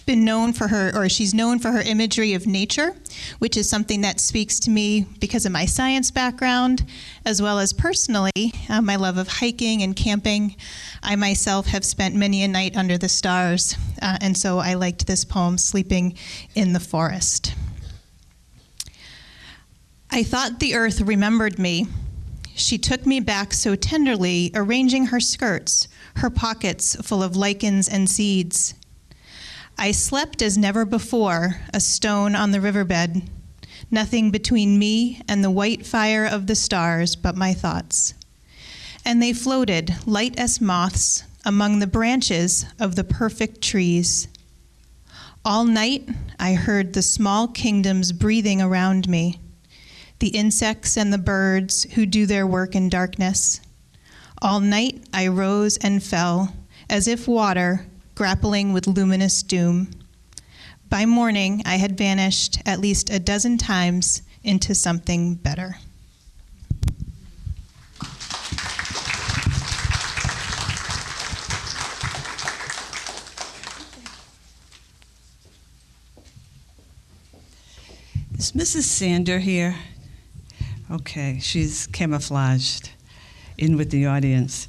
been known for she's known for her imagery of nature, which is something that speaks to me because of my science background, as well as personally, my love of hiking and camping. I myself have spent many a night under the stars, and so I liked this poem, Sleeping in the Forest. I thought the earth remembered me. She took me back so tenderly, arranging her skirts, her pockets full of lichens and seeds. I slept as never before, a stone on the riverbed, nothing between me and the white fire of the stars but my thoughts. And they floated, light as moths, among the branches of the perfect trees. All night I heard the small kingdoms breathing around me, the insects and the birds who do their work in darkness. All night I rose and fell, as if water, grappling with luminous doom. By morning I had vanished at least a dozen times into something better. Is Mrs. Sander here? Okay, she's camouflaged in with the audience.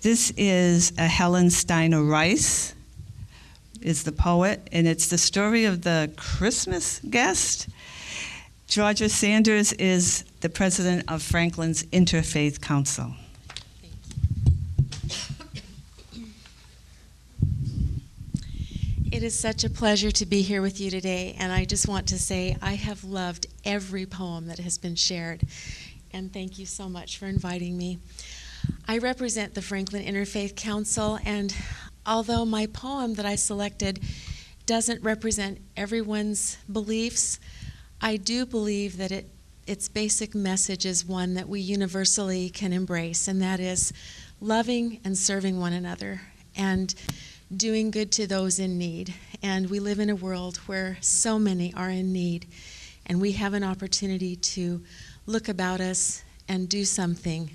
This is a Helen Steiner Rice, is the poet, and it's the story of the Christmas guest. Georgia Sanders is the president of Franklin's Interfaith Council. It is such a pleasure to be here with you today, and I just want to say I have loved every poem that has been shared, and thank you so much for inviting me. I represent the Franklin Interfaith Council, and although my poem that I selected doesn't represent everyone's beliefs, I do believe that it its basic message is one that we universally can embrace, and that is loving and serving one another and doing good to those in need. And we live in a world where so many are in need, and we have an opportunity to look about us and do something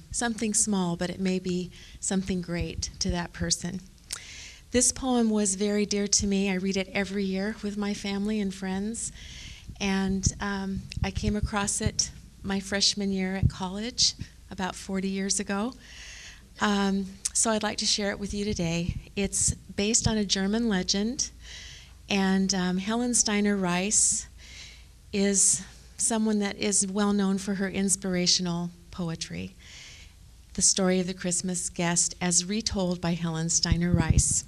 small, but it may be something great to that person. This poem was very dear to me. I read it every year with my family and friends, and I came across it my freshman year at college about 40 years ago. So I'd like to share it with you today. It's based on a German legend, and Helen Steiner Rice is someone that is well known for her inspirational poetry. The Story of the Christmas Guest, as retold by Helen Steiner Rice.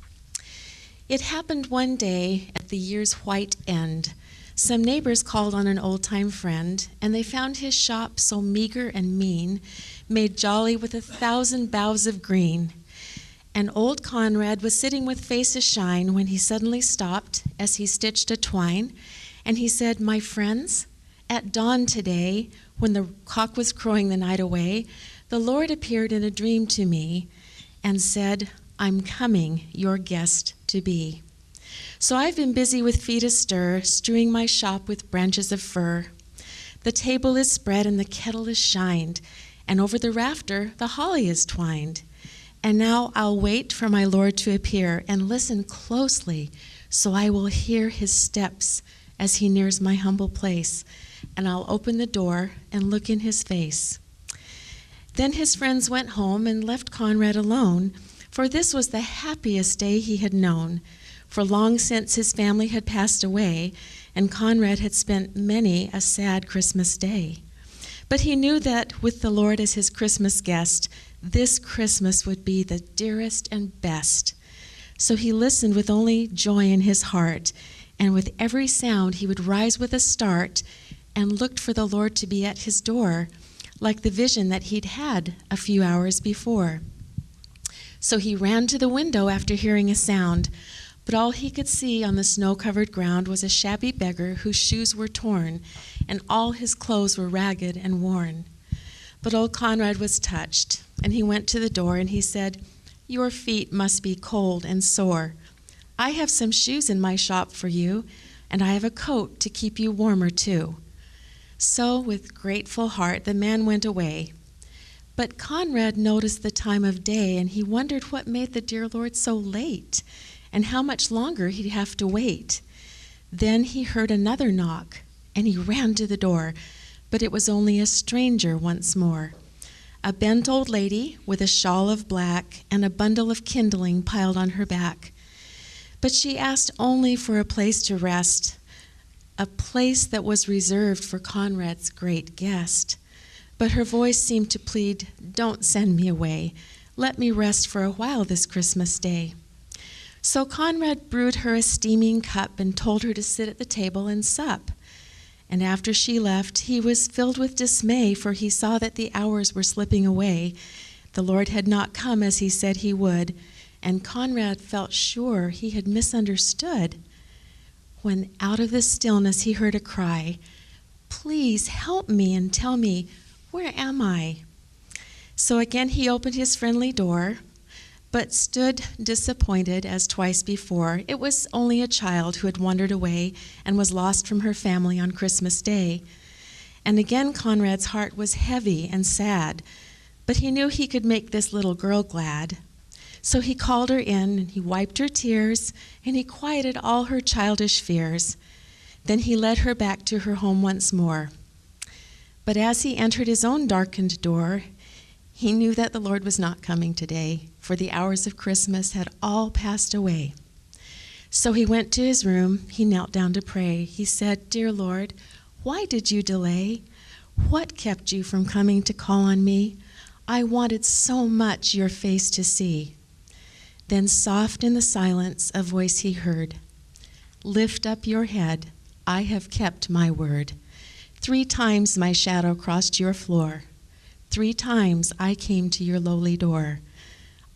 It happened one day at the year's white end. Some neighbors called on an old-time friend, and they found his shop so meager and mean, made jolly with 1,000 boughs of green. And old Conrad was sitting with face ashine when he suddenly stopped as he stitched a twine, and he said, "My friends, at dawn today, when the cock was crowing the night away, the Lord appeared in a dream to me and said, 'I'm coming, your guest to be.' So I've been busy with feet astir, strewing my shop with branches of fir. The table is spread and the kettle is shined, and over the rafter the holly is twined. And now I'll wait for my Lord to appear and listen closely, so I will hear his steps as he nears my humble place, and I'll open the door and look in his face." Then his friends went home and left Conrad alone, for this was the happiest day he had known. For long since his family had passed away, and Conrad had spent many a sad Christmas day. But he knew that with the Lord as his Christmas guest, this Christmas would be the dearest and best. So he listened with only joy in his heart, and with every sound he would rise with a start and looked for the Lord to be at his door, like the vision that he'd had a few hours before. So he ran to the window after hearing a sound, but all he could see on the snow-covered ground was a shabby beggar whose shoes were torn, and all his clothes were ragged and worn. But old Conrad was touched, and he went to the door, and he said, "Your feet must be cold and sore. I have some shoes in my shop for you, and I have a coat to keep you warmer too." So with grateful heart the man went away. But Conrad noticed the time of day, and he wondered what made the dear Lord so late, and how much longer he'd have to wait. Then he heard another knock, and he ran to the door, but it was only a stranger once more. A bent old lady with a shawl of black and a bundle of kindling piled on her back. But she asked only for a place to rest, a place that was reserved for Conrad's great guest. But her voice seemed to plead, "Don't send me away. Let me rest for a while this Christmas day." So Conrad brewed her a steaming cup and told her to sit at the table and sup. And after she left, he was filled with dismay, for he saw that the hours were slipping away. The Lord had not come as he said he would, and Conrad felt sure he had misunderstood. When out of the stillness he heard a cry, "Please help me and tell me, where am I?" So again he opened his friendly door, but stood disappointed as twice before. It was only a child who had wandered away and was lost from her family on Christmas Day. And again Conrad's heart was heavy and sad, but he knew he could make this little girl glad. So he called her in, and he wiped her tears, and he quieted all her childish fears. Then he led her back to her home once more. But as he entered his own darkened door, he knew that the Lord was not coming today, for the hours of Christmas had all passed away. So he went to his room, he knelt down to pray. He said, "Dear Lord, why did you delay? What kept you from coming to call on me? I wanted so much your face to see." Then soft in the silence a voice he heard, "Lift up your head, I have kept my word. 3 times my shadow crossed your floor. 3 times I came to your lowly door.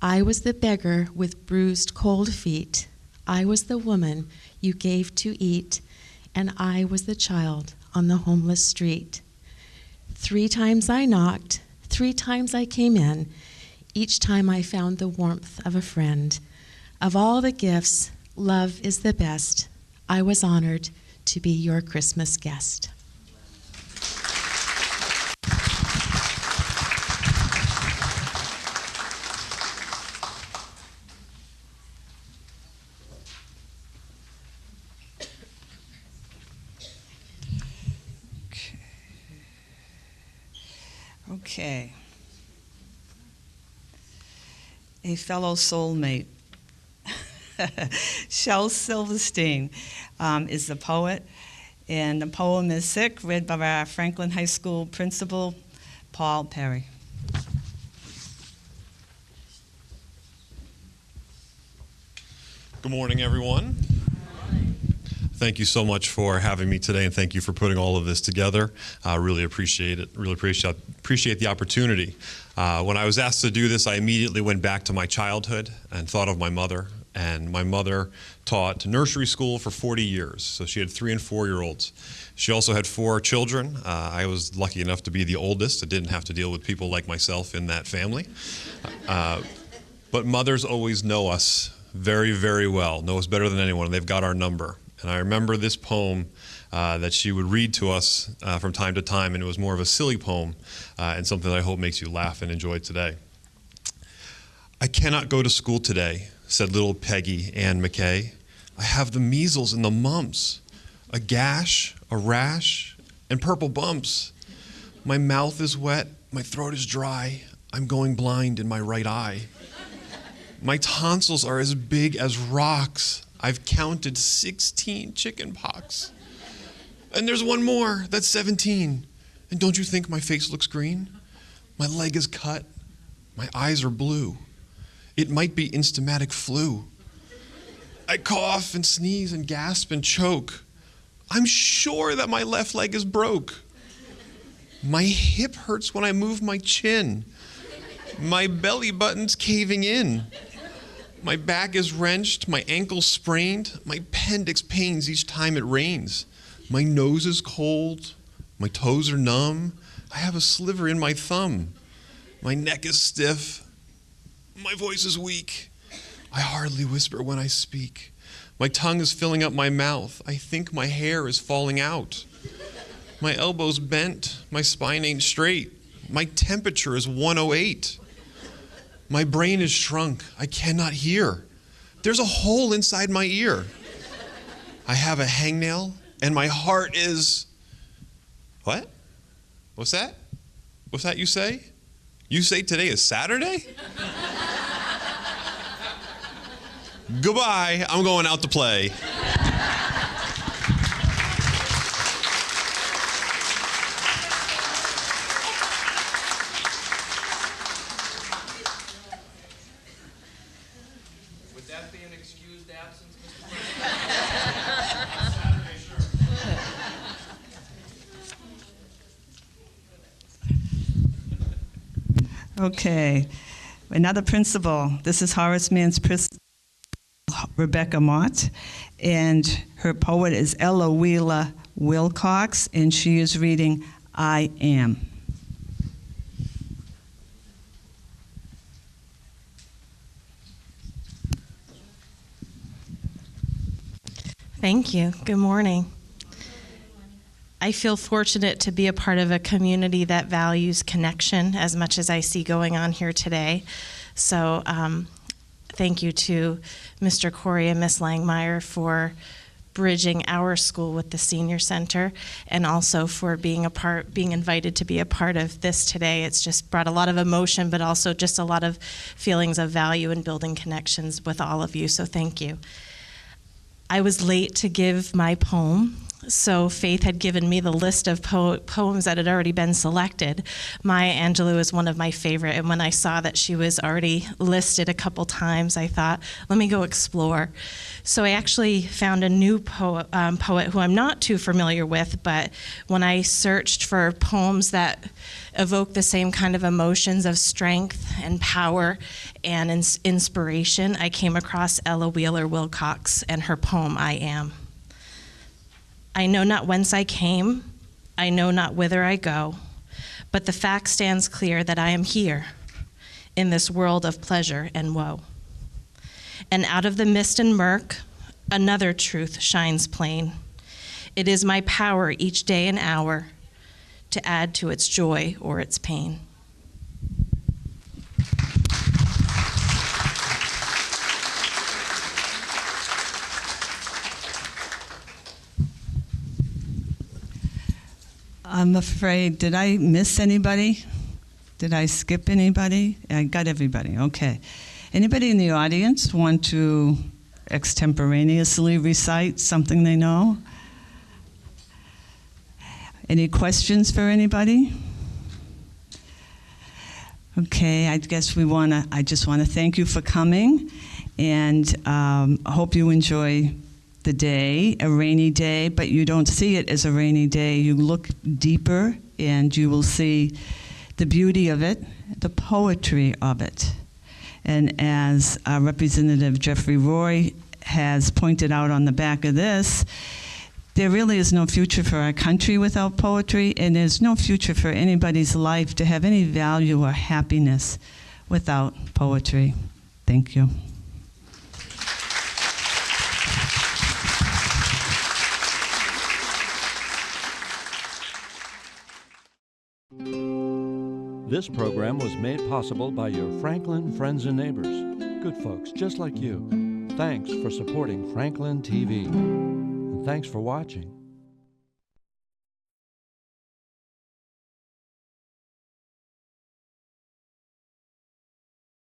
I was the beggar with bruised cold feet. I was the woman you gave to eat, and I was the child on the homeless street. 3 times I knocked, 3 times I came in. Each time I found the warmth of a friend. Of all the gifts, love is the best. I was honored to be your Christmas guest. Okay. A fellow soulmate. Shel Silverstein is the poet, and the poem is Sick, read by our Franklin High School principal, Paul Perry. Good morning, everyone. Thank you so much for having me today, and thank you for putting all of this together. I really appreciate it. Really appreciate the opportunity. When I was asked to do this, I immediately went back to my childhood and thought of my mother. And my mother taught nursery school for 40 years, so she had 3- and 4-year-olds. She also had 4 children. I was lucky enough to be the oldest. I didn't have to deal with people like myself in that family. But mothers always know us very, very well, know us better than anyone, and they've got our number. And I remember this poem that she would read to us from time to time, and it was more of a silly poem and something that I hope makes you laugh and enjoy today. I cannot go to school today, said little Peggy Ann McKay. I have the measles and the mumps, a gash, a rash, and purple bumps. My mouth is wet, my throat is dry, I'm going blind in my right eye. My tonsils are as big as rocks. I've counted 16 chicken pox. And there's one more, that's 17. And don't you think my face looks green? My leg is cut, my eyes are blue. It might be instamatic flu. I cough and sneeze and gasp and choke. I'm sure that my left leg is broke. My hip hurts when I move my chin. My belly button's caving in. My back is wrenched, my ankle's sprained, my appendix pains each time it rains. My nose is cold, my toes are numb, I have a sliver in my thumb. My neck is stiff, my voice is weak. I hardly whisper when I speak. My tongue is filling up my mouth. I think my hair is falling out. My elbow's bent. My spine ain't straight. My temperature is 108. My brain is shrunk. I cannot hear. There's a hole inside my ear. I have a hangnail, and my heart is... What? What's that? What's that you say? You say today is Saturday? Goodbye, I'm going out to play. Would that be an excused absence, Mr. Okay, another principal. This is Horace Mann's principal, Rebecca Mott, and her poet is Ella Wheeler Wilcox, and she is reading I Am. Thank you. Good morning. I feel fortunate to be a part of a community that values connection as much as I see going on here today. So thank you to Mr. Corey and Ms. Langmeyer for bridging our school with the senior center, and also for being invited to be a part of this today. It's just brought a lot of emotion, but also just a lot of feelings of value and building connections with all of you, so thank you. I was late to give my poem, so Faith had given me the list of poems that had already been selected. Maya Angelou is one of my favorite, and when I saw that she was already listed a couple times, I thought, let me go explore. So I actually found a new poet who I'm not too familiar with, but when I searched for poems that evoke the same kind of emotions of strength and power and inspiration, I came across Ella Wheeler Wilcox and her poem, I Am. I know not whence I came, I know not whither I go, but the fact stands clear that I am here in this world of pleasure and woe. And out of the mist and murk, another truth shines plain. It is my power each day and hour to add to its joy or its pain. I'm afraid, did I miss anybody? Did I skip anybody? I got everybody, okay. Anybody in the audience want to extemporaneously recite something they know? Any questions for anybody? Okay, I guess I just want to thank you for coming, and I hope you enjoy the day, a rainy day, but you don't see it as a rainy day. You look deeper and you will see the beauty of it, the poetry of it. And as Representative Jeffrey Roy has pointed out on the back of this, there really is no future for our country without poetry, and there's no future for anybody's life to have any value or happiness without poetry. Thank you. This program was made possible by your Franklin friends and neighbors, good folks just like you. Thanks for supporting Franklin TV. And thanks for watching.